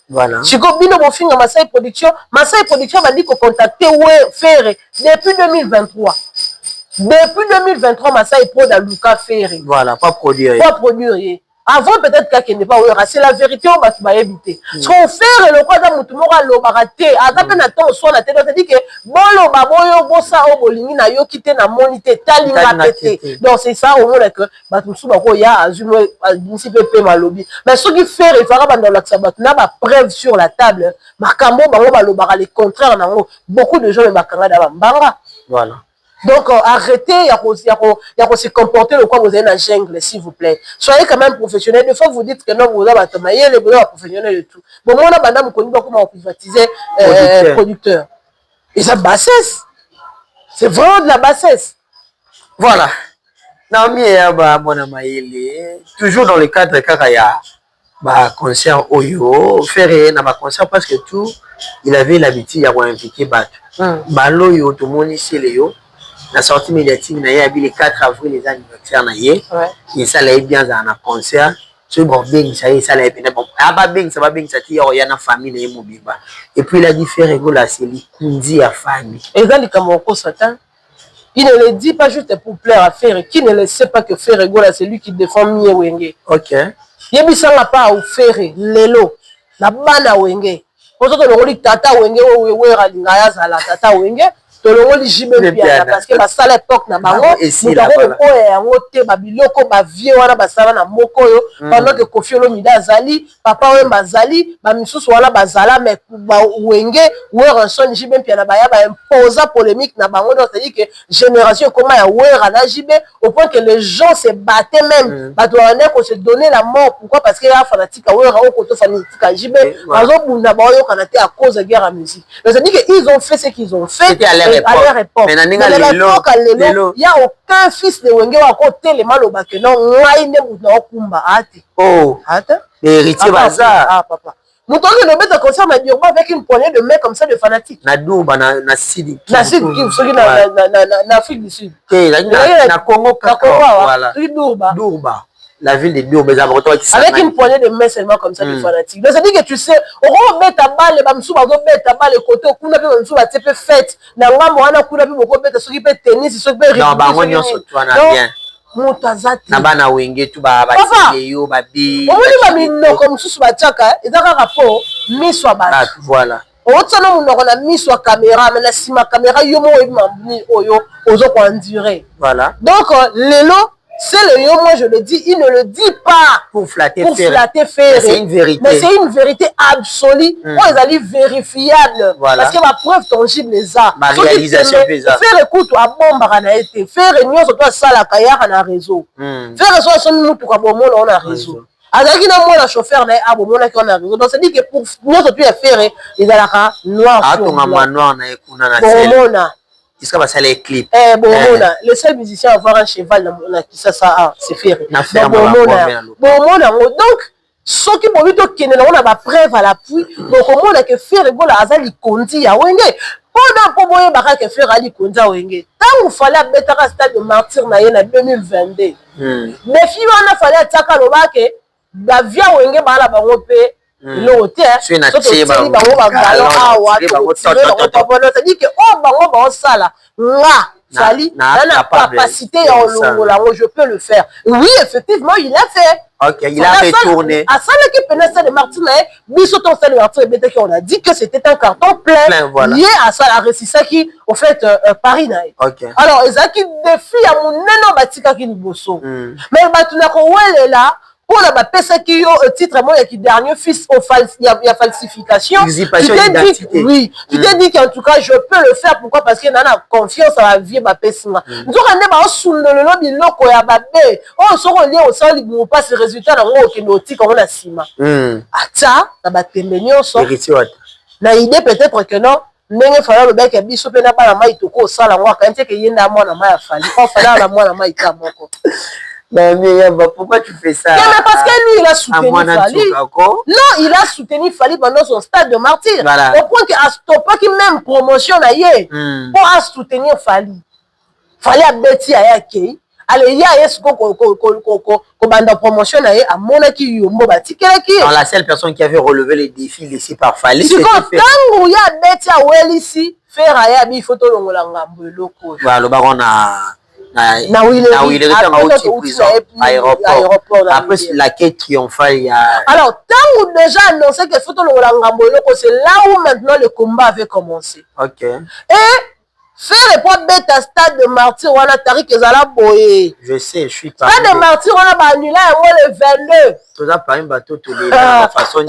Voilà. Si comme bino bon finga Masai production va dire que contacter ouais faire depuis 2023. Depuis 2023 Masai Pro da Luka faire. Voilà, pas produire. Pas produire. Avant peut-être qu'il n'est pas ouvert, c'est la vérité, on va éviter. Ce qu'on fait, le quoi dans mon le baraté, à peine attend soit la tête, c'est-à-dire que bon le baboyo, bon ça, au bolingi, na yo quitté na monité, talinga pété. Donc c'est ça au moins que Batumsu Bako ya azumo peu malobi. Mais ce qui fait, il fera dans l'Axabat, n'a pas preuve sur la table. Makambo, bango, le bara, les contraires, beaucoup de gens, les makanga d'Abambara. Voilà. Donc, arrêtez, il y a se comporter le quoi vous avez dans la jungle, s'il vous plaît. Soyez quand même professionnel. Des fois, vous dites que non, vous avez attendu, les professionnels et tout. Bon, moi, on a madame connu comment on privatisait producteur. Et ça bassesse. C'est vraiment de la bassesse. Voilà. Naomi toujours dans le cadre de Kakaya, concert Oyo, faire un concert parce que tout, il avait l'habitude d'avoir impliqué Bato. Baloyo, tout le monde ici, Léo. La sortie médiatique, il y a le 4 avril, les anniversaires, et ça l'a bien dans un concert. Et puis il a dit faire rigoler, c'est lui à famille. Et dans les Camerounais, Satan, il ne le dit pas juste pour plaire à faire. Qui ne le sait pas que faire rigoler, c'est lui qui défend Mie Wenge. Ok. Il y a pas à faire Lelo, la bana Wenge. Pour ça que le Tata Wenge, la Tata Wenge. Tolongoli jibe bien parce que basala époque na bango mutako ko yango te babiloko ba vie wana basala na moko yo pendant que Kofi Olomide azali papa Wemba azali ba misusu wana bazala mais ba wenge Werenson jibe bien na baya ba imposa polémique na bango donc c'est-à-dire que génération comment ya wera na jibe au point que les gens se battaient même ba doit ko se donner la mort pourquoi parce que ya fanatique wera au koto fanatique jibe bazo bunda ba yo kana te à cause de guerre à musique donc c'est-à-dire que ils ont fait ce qu'ils ont fait à leur époque. Mais il n'y a aucun fils de Wenge à côté les mal au bac. Non, oh, héritier bazar. Ah, papa. Nous avons le mettre concert avec une poignée de mecs comme ça de fanatiques. Na Douba, na Sidi. Na Sidi, na Afrique du Sud. Na Congo, voilà. Douba. la ville de Bio, mais avec une poignée de main seulement comme ça, les fanatiques. Donc, ça dit que tu sais, on va mettre à balle, les bamsous, on va mettre à balle les côtés, on va mettre à balle fête. Dans le moment, on a mettre ceux qui peuvent tennis, ceux qui peuvent non, bah, on y a surtout, on a bien. Moutazati. Nabana wenge, tout va, yo, babi. On va mettre comme sous Bachaka, et dans un rapport, mis soit bas. Voilà. On a mis sur caméra, mais si ma caméra, yo, ozo endurer. Voilà. Donc, Lélo, c'est le yo, moi je le dis, il ne le dit pas pour flatter faire. C'est une vérité. Mais c'est une vérité absolue. Ils allaient vérifiable. Voilà. Parce que ma preuve tangible les a. Ma réalisation les a. Faire écoute à bombe à été. Faire une sur toi ça la carrière à réseau. Faire ça son nous pour bon on a réseau. Alors qu'il a moi la chauffeur na a bon on a réseau. Donc ça dit que pour nous surtout faire ils allaient noir sur blanc. Noir na ekuna na est-ce que ça les clips le seul musicien à avoir un cheval dans qui ça c'est Ferré. Donc ce qui pour lui on a ma preuve à l'appui donc au monde que Ferré bola azali kondi ya wenge pendant pour boye baka que Ferré ali kondi ya wenge tant il fallait mettre un stade de martyr na yena 2022 mais fi on a fallu ataka lobake ba via wenge ba la bango pe l'hôtel c'est-à-dire que oh bango ba sala nga sali la capacité je peux le faire. Oui, effectivement, il a fait. Ok, il a retourné. À ça, l'équipe de Martine, on a dit que c'était un carton plein lié à ça, la récissage qui, au fait, Paris. Alors, ils ont qui défie à mon énorme batika qui nous bosso. Mais tu n'as qu'à là. Pour la personne qui a titre qui dernier fils il y a falsification. Tu t'es dit qu'en tout cas je peux le faire. Pourquoi? Parce qu'il y a confiance à la vie ma personne. Nous on sous le lobby loko ya babé. On se relie au sol il pas ce résultat dans le notique on a ciment. Ata na batembelio so. Na idée peut-être que non. Ndenge fala le bec biso pe na pas na mai toko sala ngwa quand que yenda moi na mai fali. On fala na moi na mai ta moko. Mais pourquoi tu fais ça? Mais parce que lui, il a soutenu Fali. Non, il a soutenu Fali pendant son stade de martyr. Voilà. Au point qu'à stopper qui même promotion ailleurs pour soutenir Fali. Fali a bêti à Yaki. Allez, il y a ce banda promotion ailleurs à Monaki Yombo Batikaki. La seule personne qui avait relevé les défis laissés par Fali. C'est quand il y a bêti à Well ici, faire à Yabi, photo longolangambo loko. Voilà, le baron a. Après la quête triomphale il y a... Alors tant où déjà annoncé que photo c'est là où maintenant le combat avait commencé. Ok. Et faire les points bêtes à stade de martyr on a tari que ça boyé. Je sais, je suis pas. Stade de martyr on a annulé le 22. Tout ça par un bateau tous les façon.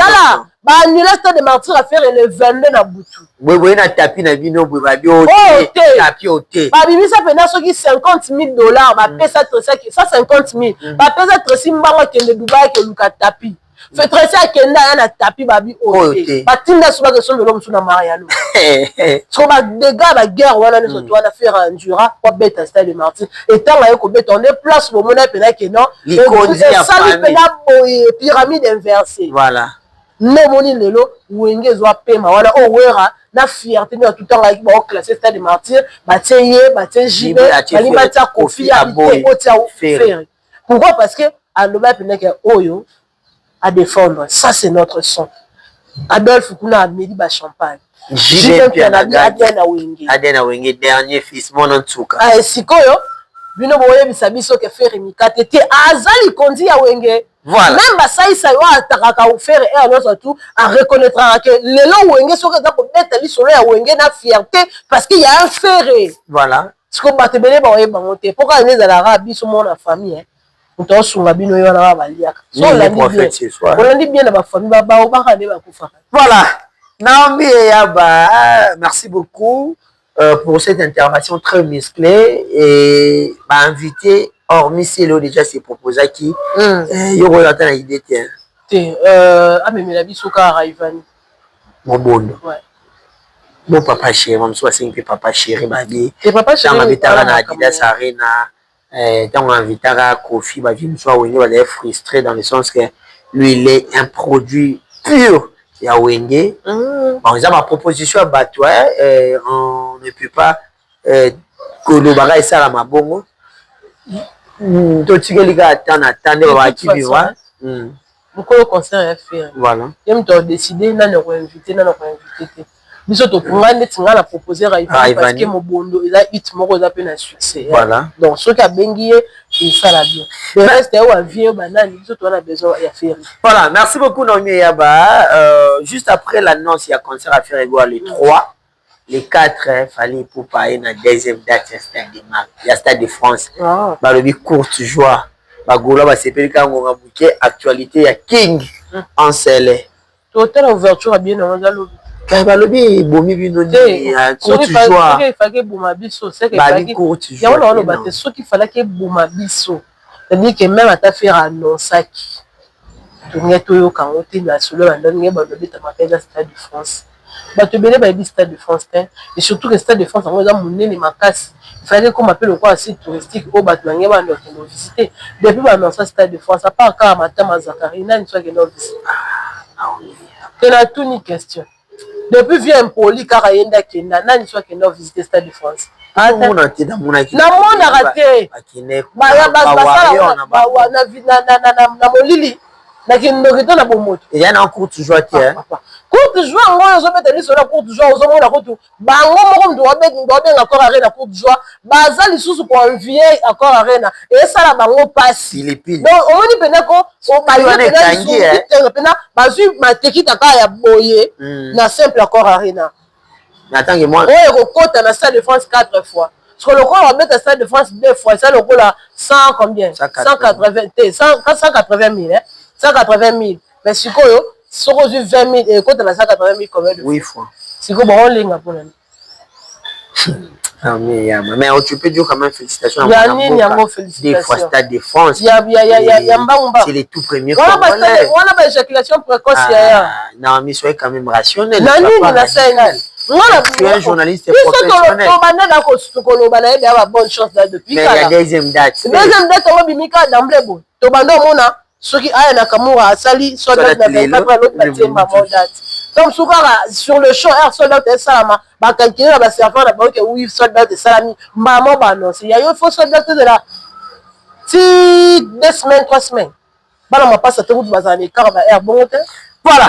Annulé stade de martyr à faire le 22 na Boutou. Oui, na tapis na bino babi au tapis au thé. Babi ça fait na soki $50,000 ba pesa ça 50,000. Ba pesa tresi mbango kende Dubaï ke luka tapis. Fait tresi akenda na tapis babi au thé. Ba tinda soba que son de l'homme sous na Mariano. So ba dégâts ba guerre wana ne so na faire endura pour bête stade de martyr. Et tant ayo ko bête on déplace mo mona pena ke non. Et ça lui pena pyramide inversée. Voilà. Non moni lelo wenge zo pema wana o wera na fierté na tout temps avec ba classé stade de martyr ba tiye ba jibe bali ba tia kofi ya faire. Pourquoi? Parce que aloba pena ke oyo à défendre ça c'est notre son. Adolphe kuna ameli ba champagne jibe pena Adena wenge dernier fils mon ntuka sikoyo bino boye bisabiso ke faire mikatete azali kondi ya wenge. Voilà. Même Bassaï ça va attaquer ou faire et alors surtout à reconnaître que les longs wenge sont que pour mettre les soleils à wenge na fierté parce qu'il y a un ferré. Voilà. Ce qu'on va te béné ba bangote. Pourquoi les arabes sont mon famille hein. On t'en souva bino yo na ba liaka. So la prophète ce soir. On dit bien na ba famille ba ba ka ne ba kufa. Voilà. Naomi Yaba, merci beaucoup pour cette intervention très musclée et m'a invité. Hormis Célo déjà s'est proposé qui il y aura une idée tiens mais la vie soka Raivani mon bon ouais mon papa chéri mon soit c'est papa chéri babi et papa chéri dans invitera na Adidas Arena dans invitera Kofi ba vie soit Wenge va être frustré dans le sens que lui il est un produit pur ya Wenge bon ils ont ma proposition à battre on ne peut pas que le bagage ça la mabongo totikeli kaka attendre babaki vivre mokolo concert ya faire voilà ye moto adécide nani akoinvite nani akoinvite te biso tokunga neti ngai na proposer Rayvanny parce que mobondo eza hit moko eza mpe na succès voilà donc soki abengi ye esala bien le reste oyo avie banani biso toza na besoin ya faire. Voilà, merci beaucoup Naomi Yaba. Juste après l'annonce il y a concert à faire égale les 3 les 4 fallait pour parler dans deuxième date il y a Stade de France balobi courte joie bagola basepeli kango ngabuke actualité ya King en scellé total ouverture bien na ngalo quand balobi bomi bino ni courte joie soki fallait boma biso c'est que fallait courte joie ya on ba te soki fallait que boma biso c'est-à-dire que même à ta faire annonçaki to yo kango te na solo ba ndenge balobi ta mapela Stade de France bato ebele bayebi Stade de France te et surtout que Stade de France yango eza monene makasi il fallait qu'on m'appelle le quoi site touristique au bato bange bando akende visiter depuis baannonça Stade de France à part kaka matama Zakari nani so akende visiter te na tuni question depuis vie impoli kaka yenda kenda nani so akende visiter Stade de France namonaka te na molili nakindoki to na bomoto eya na courte joie te courte joie ngo ozobeta liso na courte joie ozomona kutu bango moko mutu babenga accord arena courte joie baza lisusu koenvie accord arena esala bango pasi donc omoni penako pena bazwi matekita kaka ya boye na simple accord arena oyo ekokota na Stade de France 4 fois parce que lokola babeta Stade de France 2 fois eza lokola 100 combien 180 te 180 000 180 000 mais sikoyo soko ozwi 20 000 ekota na 180 000 combien de oui fois sikoyo baolenga mpona mais tu peux dire quand même félicitations ya nini yango félicitations Stade de France ya mbangumba c'est les tout premiers wana ba éjaculation précoce ya non mais soyez quand même rationnel na nini na scène tu es un journaliste professionnel tobanda na koloba na yebi ya ba bonne chance là depuis mais ya deuxième date ongo bimika d'emblée bo tobanda omona soki aya na kamura asali soda na 24 l'autre batimba date donc soukara sur le show air soda te salama ba calculer na ba serveur na ba que oui soda te salami maman ba annoncer ya yo faut soda te de la ti 2 semaines 3 semaines bana ma passe te route bazani car ba air bon te voilà.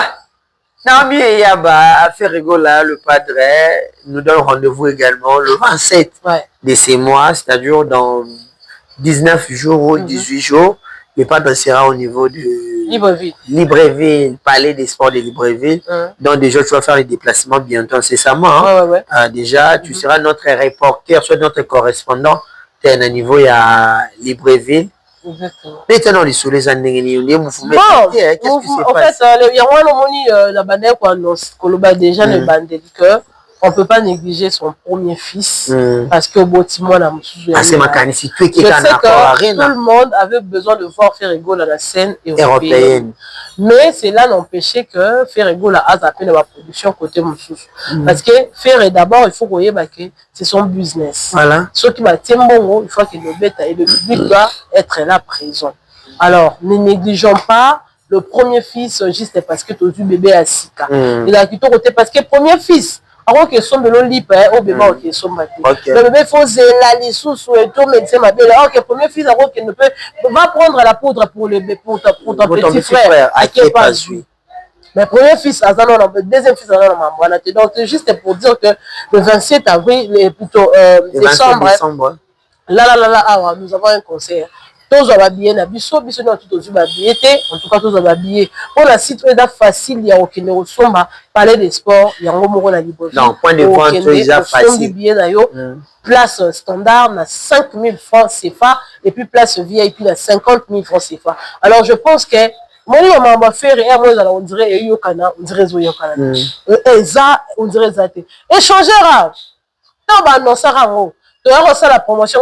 Naomi Yaba a fait rigoler le padre nous donne rendez-vous également le 27 de ces mois, c'est-à-dire dans 19 jours ou 18 jours. Le padre sera au niveau de Libreville, palais des sports de Libreville. Donc déjà, tu vas faire les déplacements bientôt incessamment. Déjà, tu seras notre reporter, soit notre correspondant. Tu es au niveau à Libreville. Exactement. Maintenant, les soleils en qu'est-ce qui se passe? En fait, il y a la bande déjà le bande que on peut pas négliger son premier fils parce que au bâtiment là je sais que tout le monde avait besoin de voir Ferrego dans la scène européenne. Mais cela n'empêchait que Ferrego là a zappé la production côté Moussous parce que Ferré d'abord il faut que c'est son business. Voilà. Ce qui m'a tient bon, il faut qu'il le bête et le public doit être là présent. Alors ne négligeons pas le premier fils juste parce que tu as vu bébé à Sika. Il a quitté côté parce que premier fils alors que son bébé lipe au bébé ok son maté le bébé faut la lisusu et tout médecin ma belle ok premier fils alors qu'il ne peut va prendre la poudre pour le pour ton petit frère à qui pas lui mais premier fils azana deuxième fils azana voilà donc c'est juste pour dire que le 27 avril plutôt décembre là nous avons un concert tous on va bien na biso na tout aussi ba billet en tout cas tous on va billet pour la site web facile ya okende osomba parler des sports yango moko na libo donc point de vente ils facile billet na yo place standard na 5 000 francs CFA et puis place VIP na 50 000 francs CFA. Alors je pense que moni maman va faire et moi on dirait yokana on dirait zoyokana eza on dirait zate échangera to ba no sarango tu as reçu la promotion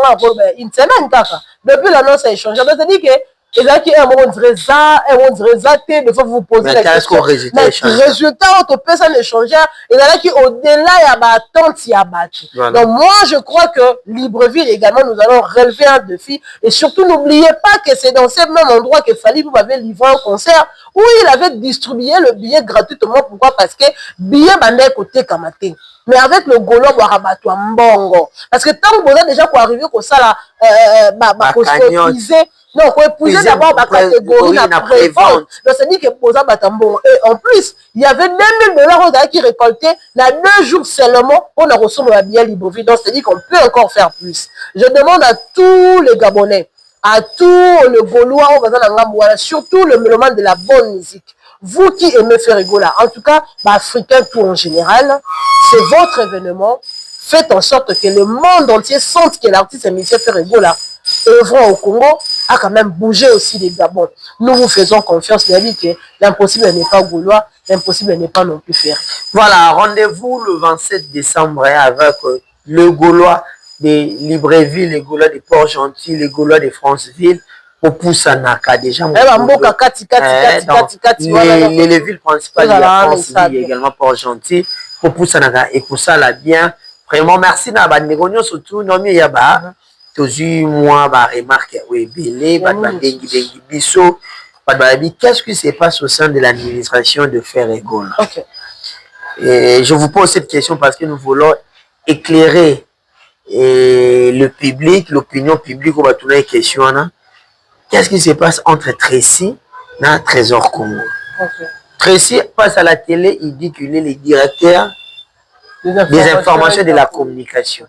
une semaine kaka depuis l'annonce a échangé c'est-à-dire que Et là, on dirait ça, des fois vous posez la question. Résultat, on te peut ça l'échanger. Et là, au-delà, il y a ma tante, il y a battu. Donc, moi, je crois que Libreville également, nous allons relever un défi. Et surtout, n'oubliez pas que c'est dans ce même endroit que Fally vous avait livré un concert où il avait distribué le billet gratuitement. Pourquoi? Parce que billet bandé côté Kamaté. Mais avec le Golo Warabato Mbongo. Parce que tant que vous avez déjà arrivé comme ça, là, pour épuiser. Non, pour épuiser d'abord ma catégorie de prévente. Donc, c'est dit que pour ça, et en plus, il y avait 2000 $ qui récoltaient dans 2 jours seulement. On a reçu le billet Libreville. Donc, c'est dit qu'on peut encore faire plus. Je demande à tous les Gabonais, à tous les Gaulois, surtout le mélomane de la bonne musique. Vous qui aimez Ferregola, en tout cas, Africain tout en général, c'est votre événement. Faites en sorte que le monde entier sente que l'artiste M. Ferregola, œuvrant au Congo, a quand même bougé aussi les Gabon. Nous vous faisons confiance, mais dit que l'impossible n'est pas gaulois, l'impossible n'est pas non plus faire. Voilà, rendez-vous le 27 décembre avec le Gaulois de Libreville, les Gaulois de Port-Gentil, les Gaulois de Franceville. Pousanaka déjà les villes principales de la France, également Port-Gentil, pour Pousanaka et pour ça là bien vraiment merci na bandegogno surtout nomi yaba tozu moi ba remarque oui belé ba dengi biso ba qu'est-ce qui se passe au sein de l'administration de Ferregola. Et je vous pose cette question parce que nous voulons éclairer le public, l'opinion publique, on va tourner les questions là. Qu'est-ce qui se passe entre Tracy et Trésor Congo? Tracy passe à la télé, il dit qu'il est le directeur des informations de la communication.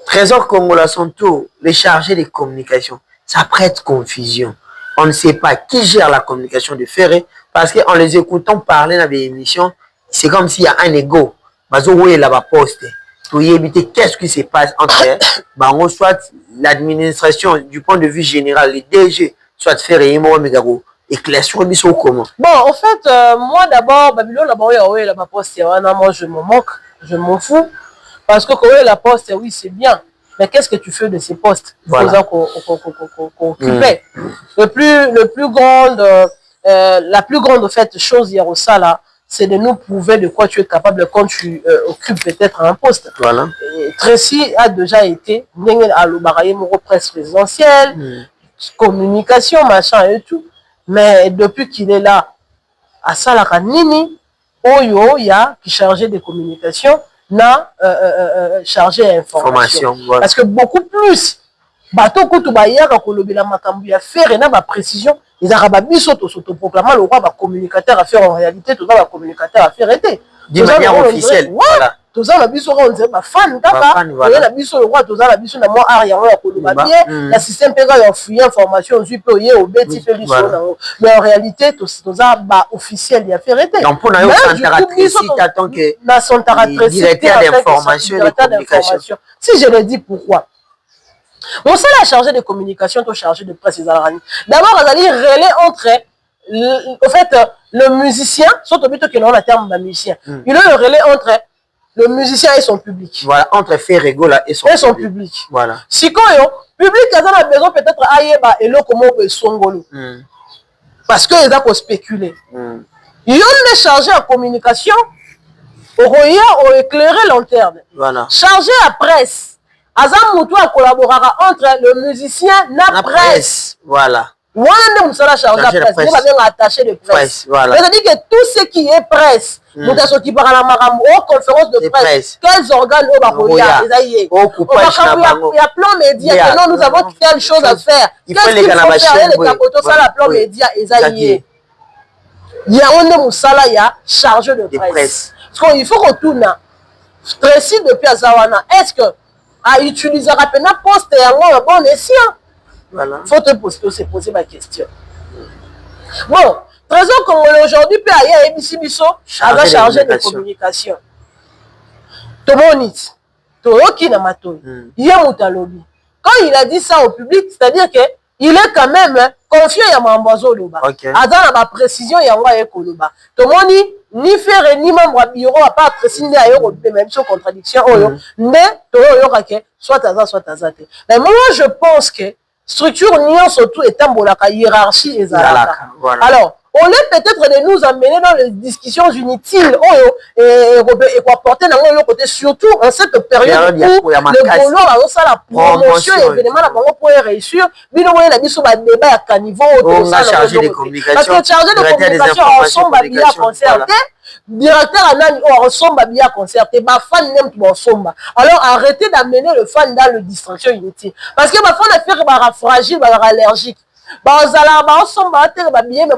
Trésor Congo, là, son tour, les chargés de communication. Ça prête confusion. On ne sait pas qui gère la communication de Ferré parce qu'en les écoutant parler dans des émissions, c'est comme s'il y a un ego. Qu'est-ce qui se passe entre soit l'administration du point de vue général, les DG, soit Ferré et moi, éclaircir comment? Bon, en fait, moi d'abord, Babylone, moi je me moque, je m'en fous. Parce que quand la poste, oui, c'est bien. Mais qu'est-ce que tu fais de ces postes qu'on occupait? La plus grande fait, chose hier au là, c'est de nous prouver de quoi tu es capable quand tu occupes peut-être un poste. Voilà. Tracy a déjà été à l'Obaraye presse présidentielle, communication, machin et tout. Mais depuis qu'il est là, à Salakanini, Oyo, il y a qui chargé de communication, n'a chargé d'information. Voilà. Parce que beaucoup plus, bateau Koutoubaïa, quand on a makambu à faire, et n'a pas précision, ils ont rababi s'autoproclamant le roi, communicateur à faire en réalité, tout ça, communicateur à faire était. D'une manière officielle. Voilà. Tout ça, la biso, on disait, fan, la biso, le roi, tout ça, la biso, la moi, aria, la système péga, il a fouillé information, au bêtis, mais en réalité, tout ça, officiel, il a fait arrêter. Donc, pour nous, t'attends que directeur d'information et de communication. Si je le dis, pourquoi? On s'est la chargé de communication, ton chargé de presse, d'abord, on a dit relais entre, en fait, le musicien, surtout plutôt que l'on a terme de musicien, il a le relais entre le musicien et son public. Voilà, entre Ferregola et son public. Voilà. Si quand le public a besoin peut-être aïeba et l'eau comment on peut songolo. Parce qu'ils ont spéculé. Ils ont chargé en communication, ont éclairé lanterne. Voilà. Chargé à presse. Azam Moutou a collaboré entre le musicien et la presse. Voilà. Moi, nous sommes chargés de presse. Nous avons attaché de presse. Voilà. C'est-à-dire que tout ce qui est presse, nous avons qui parlent à la conférence de presse, quels organes il y a plan média, non, nous avons telle chose à faire. Qu'est-ce qu'il faut faire les capotos, ça, la plan média, il y a un homme il y a chargé de presse. Parce qu'il faut qu'on tourne. Tracy depuis Azawana, est-ce que à utiliser rapidement poste et un bon escient? Voilà. Il faut se poser ma question. Bon, Trésor Congolais aujourd'hui peut aller à ABC Bisso, avec chargé de communication. Tomonit, Toroki Namato, Yamutalobi. Quand il a dit ça au public, c'est-à-dire qu'il est quand même confiant à Mambazo Loba. Dans la précision, il y a un Koloba. Tomoni, ni faire ni membre à bureau, à part signer à Euro, même sur contradiction, mais soit à ça, soit à ça. Mais moi, je pense que structure nion surtout etambolaka hiérarchie ezalaka. Alors au lieu peut-être de nous amener dans les discussions inutiles et apporter dans le côté surtout en cette période où le boulot a aussi la promotion événement la bango pour réussir bino moyen na biso ba débat à caniveau on a chargé de communication parce que chargé de communication ensemble bien concerté directeur anani ensemble bien concerté ba fan n'aime tout ensemble alors arrêtez d'amener le fan dans le distraction inutile parce que ba fan a faire ba fragile ba allergique ensemble bien mais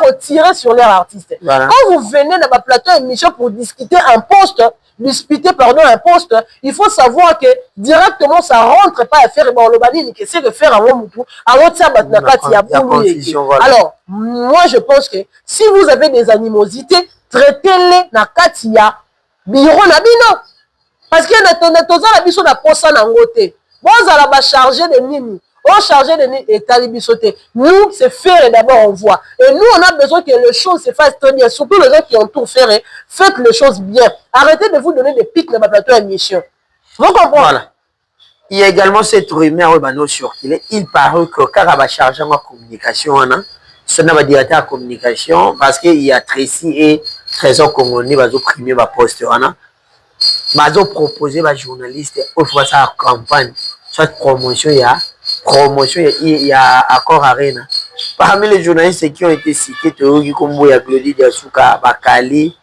retirer sur leur artiste. Quand vous venez dans ma plateau émission pour discuter un poste, un poste, il faut savoir que directement ça rentre pas à faire le bani que c'est de faire un moutou alors moi je pense que si vous avez des animosités traitez-les na katia bureau na bino parce que na biso na posa na ngote bon za la chargé de nini. On chargé de nous et talibisoté. Nous, c'est faire et d'abord on voit. Et nous, on a besoin que les choses se fassent très bien. Surtout les gens qui ont tout fait, faites les choses bien. Arrêtez de vous donner des pics dans ma plateau émission. Vous comprenez? Voilà. Il y a également cette rumeur sur il paraît que quand on va charger en communication, ce n'est pas directeur en communication parce qu'il y a Tracy et Trésor Congolais qui ont primé ma poste. Ils ont proposé aux journalistes de faire sa campagne, soit promotion, il y a accord Arena. Parmi les journalistes qui ont été cités, Théorie Kombo, Glody Diasuka, Bakali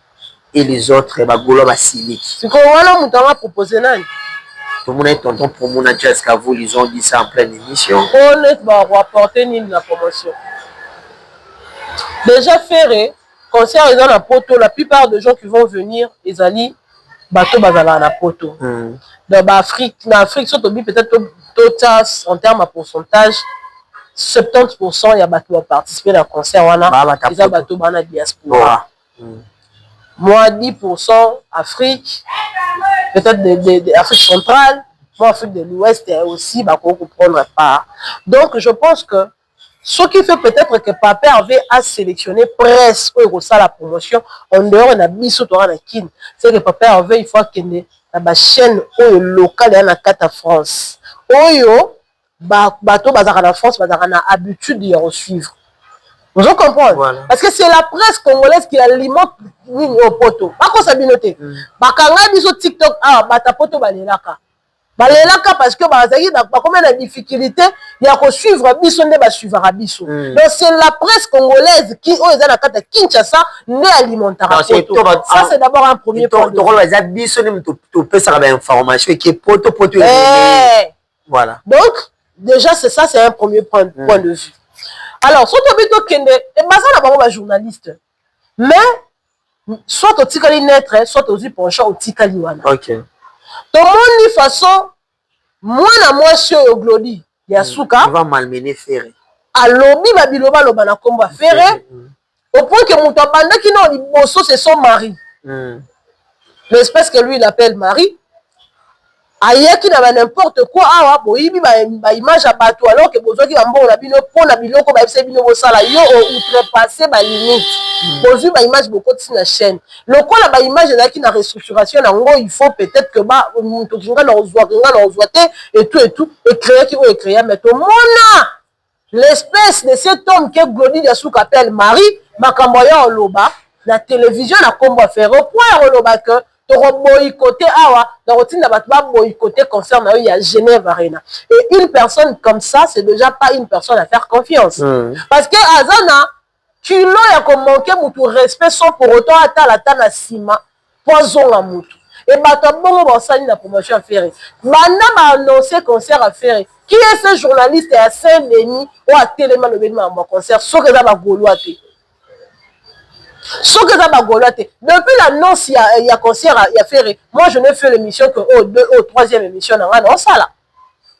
et les autres, Bagolo Basilik. C'est qu'on a proposé là. Tout le monde est tonton pour mon adresse qu'à vous, ils ont dit ça en pleine émission. On va rapporter la promotion. Déjà ferré, concert ils ont la poto, la plupart des gens qui vont venir, ils allaient bateau bazala na poto. Dans l'Afrique, surtout peut-être en termes de pourcentage, 70% il y a bateau à participer dans le concert. Il y a bateau dans la diaspora. Moi, 10% Afrique, peut-être d'Afrique centrale, moi, Afrique de l'Ouest aussi, bah, qu'on comprendra pas. Donc, je pense que ce qui fait peut-être que Papa avait à sélectionner presque la promotion en dehors de la biso c'est que Papa avait il faut qu'il y ait la chaîne locale et la carte France. Oyo bateau bazara en France bazara na habitude de suivre. Vous comprenez? Voilà. Parce que c'est la presse congolaise qui alimente au poteau. Pas qu'on s'abinote. Bakanga biso TikTok bata poto balelaka. Balelaka parce que bazaki na combien de difficultés il y a suivre biso ne ba suivre biso. Donc c'est la presse congolaise qui est na kata Kinshasa ne alimentera poto. Ça c'est d'abord un premier point. Biso ne to pesa ba information qui poto. Voilà. Donc déjà c'est ça, c'est un premier point de vue. Alors surtout bito kende et baza na bango ba journaliste. Mais soit au tikali naître, soit aussi penchant au tikali wana. OK. Tout le monde de façon moi sur Glody Diasuka va malmener Ferré. Alobi babiloba loba na komba Ferré au point que mon tabanda qui non liboso c'est son mari. L'espèce que lui il appelle Marie. Aïe qui n'a n'importe quoi boyibi ba image à bateau alors que besoin qui va bon la bino pour la biloko ba c'est bino sala yo outrepasser ba limite. Besoin ba image beaucoup sur la chaîne. Le quoi la ba image là qui na restructuration en gros il faut peut-être que ba to kinga na ozoate et tout et créer qui va créer mais tout mona l'espèce de cet homme que Glody Diasuka appelle Marie makamboya loba la télévision na komba faire au point loba que boycotter dans routine boycotter concernant il y a Genève Arena et une personne comme ça c'est déjà pas une personne à faire confiance parce que Azana tu l'as comme manquer mutu respect sans pour autant atteindre la cima poison à mutu et bato bongo basali la promotion à faire banda ba annoncer concert à faire qui est ce journaliste à Saint-Denis ou à Téléma le bénin en concert ce que ça va gauloiter. Depuis l'annonce, il y a concert à faire. Moi, je n'ai fait l'émission que au troisième émission. Non, ça là.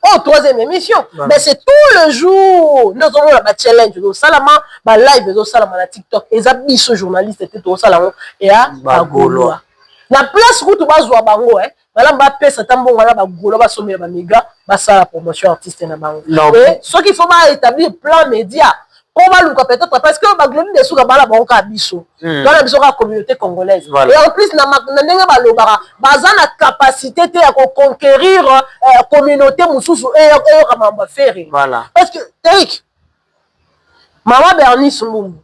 Au troisième émission. Ouais. Mais c'est tout le jour. Nous avons la challenge. Nous salama, la live, nous salama la TikTok. Et ça, biso journaliste, était au salama. Et à Gaulois. La place où tu vas jouer à Bango, madame Bappé, c'est un bon voilà, Gaulois, va sommer, méga, va ça la promotion artiste na Bango. Et ce qu'il faut établir plan média. on va le peut-être parce que Baglobi de Souka Bala Banka Abisso, dans la communauté congolaise. Et en plus, baza na capacité à conquérir la communauté Moussous et Ramamba Ferry. Voilà. Parce que, Eric, Maman Bernice Moum,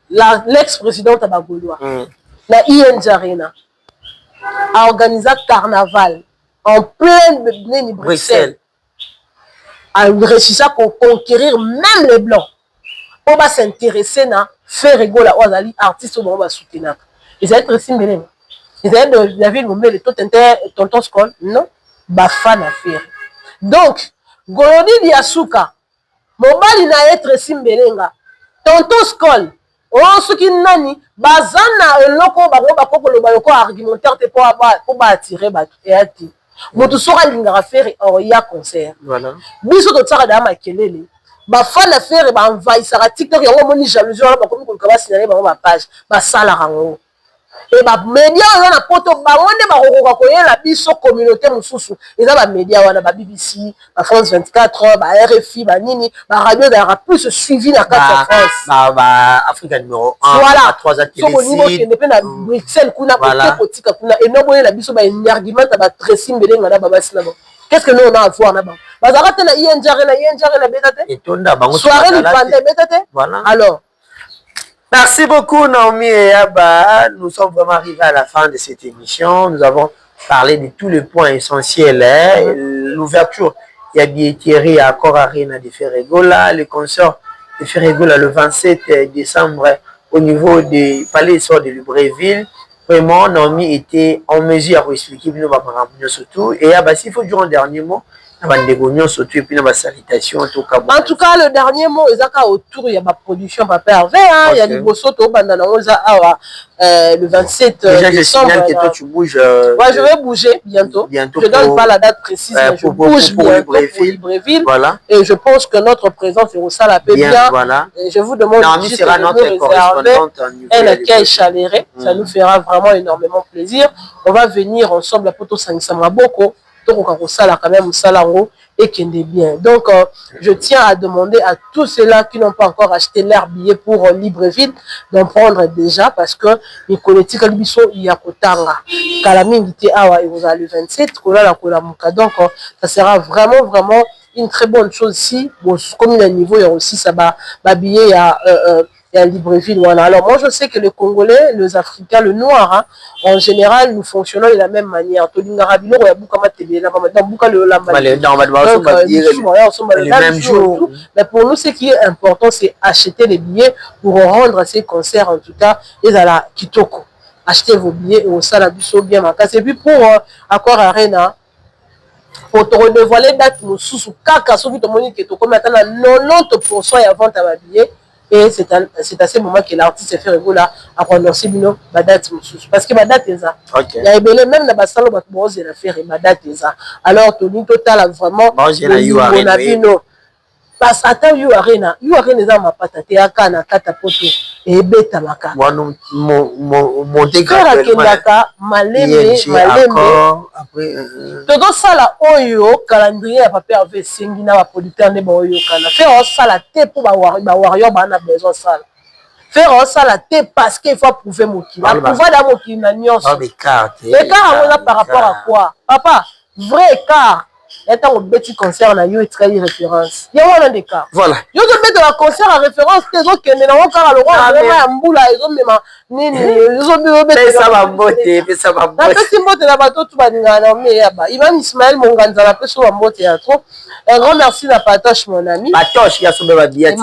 l'ex-présidente à Bagolois, la INJ Arena, a organisé un carnaval en pleine Bruxelles. A réussi à conquérir même les Blancs. On va s'intéresser à faire rigoler aux artistes au moment soutenir. Ils allaient être similés. Ils allaient de la ville où le tonton Skol, non, bafan à faire. Donc, Golodi Diasuka, mobali na être simbelenga. Tonton Skol, on ce qui nani, bazana eloko ba argumentaire pour attirer et attirer. Moto sora lingara faire ya concert. Voilà. Biso to tsara da makelele. Ba fa la faire ba envahissera TikTok yango moni jalousie ba komi ko ba signaler ba page ba sala rango. Et ba média wana poto ba wonde ba kokoka koyela biso communauté mususu. Eza ba média wana ba BBC, ba France 24, ba RFI, ba nini, ba radio d'ailleurs plus suivi na carte France. Ba Africa numéro 1, voilà. À 3 ateliers. So niveau qui ne peut na Bruxelles kuna kotika kuna et non boye la biso ba argument ba tracing belenga na ba basina ba. Qu'est-ce que nous on a à voir là-bas? Bazarate na INJR na betate. Et tonda bango soirée ni pande betate. Voilà. Alors merci beaucoup Naomi et Abba. Nous sommes vraiment arrivés à la fin de cette émission. Nous avons parlé de tous les points essentiels. L'ouverture, il y a billetterie à Accor Arena de Ferregola, le concert de Ferregola le 27 décembre au niveau du Palais Sort de Libreville. Vraiment, Naomi était en mesure à expliquer surtout. Et Abba, s'il faut dire un dernier mot, surtout et puis dans salutation en tout cas. En tout cas, le dernier mot est autour il y a ma production Papa Hervé, il y a des bossotos bandana le 27 décembre. Déjà, je signale que toi tu bouges. Ouais, je vais bouger bientôt. Je donne pas la date précise, mais je bouge pour Libreville. Voilà. Et je pense que notre présence est au salle bien. Voilà. Et je vous demande juste de nous réserver un accueil chaleureux. Ça nous fera vraiment énormément plaisir. On va venir ensemble à Poto Sangisama Boko. Donc, on va quand même et qui est bien. Donc, je tiens à demander à tous ceux-là qui n'ont pas encore acheté leur billet pour Libreville d'en prendre déjà parce que les politiques il y a Kotanga. Kalamingité Awa et vous allez le 27, donc ça sera vraiment une très bonne chose ici. Bon, comme il y a un niveau, il y a aussi ça billet à Libreville. Voilà. Alors moi je sais que les Congolais, les Africains, le noir, hein, en général, nous fonctionnons de la même manière. Le même jour. Mais pour nous, ce qui est important, c'est acheter les billets pour rendre ces concerts, en tout cas, et à la Kitoko. Achetez vos billets et au Salabiso bien ma casse. Et puis pour Accor Arena, pour te redévoiler date, nous sous kaka, sauf que tu as dit que tu as 90% avant ta billet. Et c'est à ce moment que l'artiste fait là à prononcer la date. Parce que la date est ça. Il y a même la basse de la faire la date est ça. Alors, Tony Total vraiment. Parce que attends, you arena est dans ma patate à Kana Katapoto et Beta Maka. Monter Kendaka, Maleme. Todo sala oyo calendrier à papier avec Singina va producteur de Boyo Kana. Faire ça la tête pour warrior bana besoin ça. Faire ça la tête parce qu'il faut prouver mon qui. La pouvoir d'amour qui n'a nions. Écart par rapport à quoi? Papa, vrai écart. Et tant que tu concert na yo très référence. Il y a un des cas. Voilà. Yo te mettre la concert en référence tes autres que na encore le roi vraiment mbula ils ont même nini ils ont mettre ça va botter ça va botter. Na petit mot de la bateau tu vas ngana mais yaba. Ivan Ismaël Monganza la peso wa mbote ya trop. Un grand merci la Patoche mon ami. Patoche ya sombe ba bien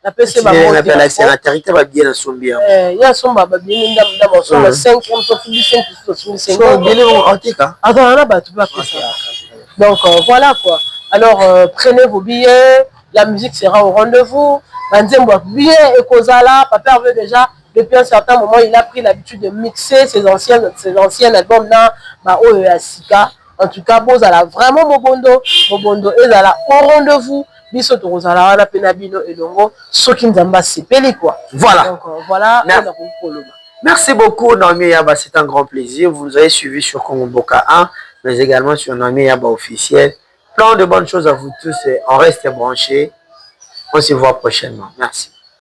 la PC ba mbote. La sénateur va bien sombia. Ya somba ba bien ndam so 5 to 5 so bien on tika. Attends là ba tu vas faire ça. Donc voilà quoi. Alors prenez vos billets, la musique sera au rendez-vous. Billet et Kozala, Papa veut déjà depuis un certain moment il a pris l'habitude de mixer ses anciens albums là, Sika. En tout cas, bon, ça vraiment Mobondo et ça au rendez-vous. Biso to Kozala, on a Penabino et Longo, Sokin Zamba Sepeli quoi. Voilà. Donc voilà. Merci beaucoup Naomi Yaba, c'est un grand plaisir. Vous nous avez suivi sur Congo Boka 1. Mais également sur Naomi Yaba officiel. Plein de bonnes choses à vous tous. On reste branchés. On se voit prochainement. Merci.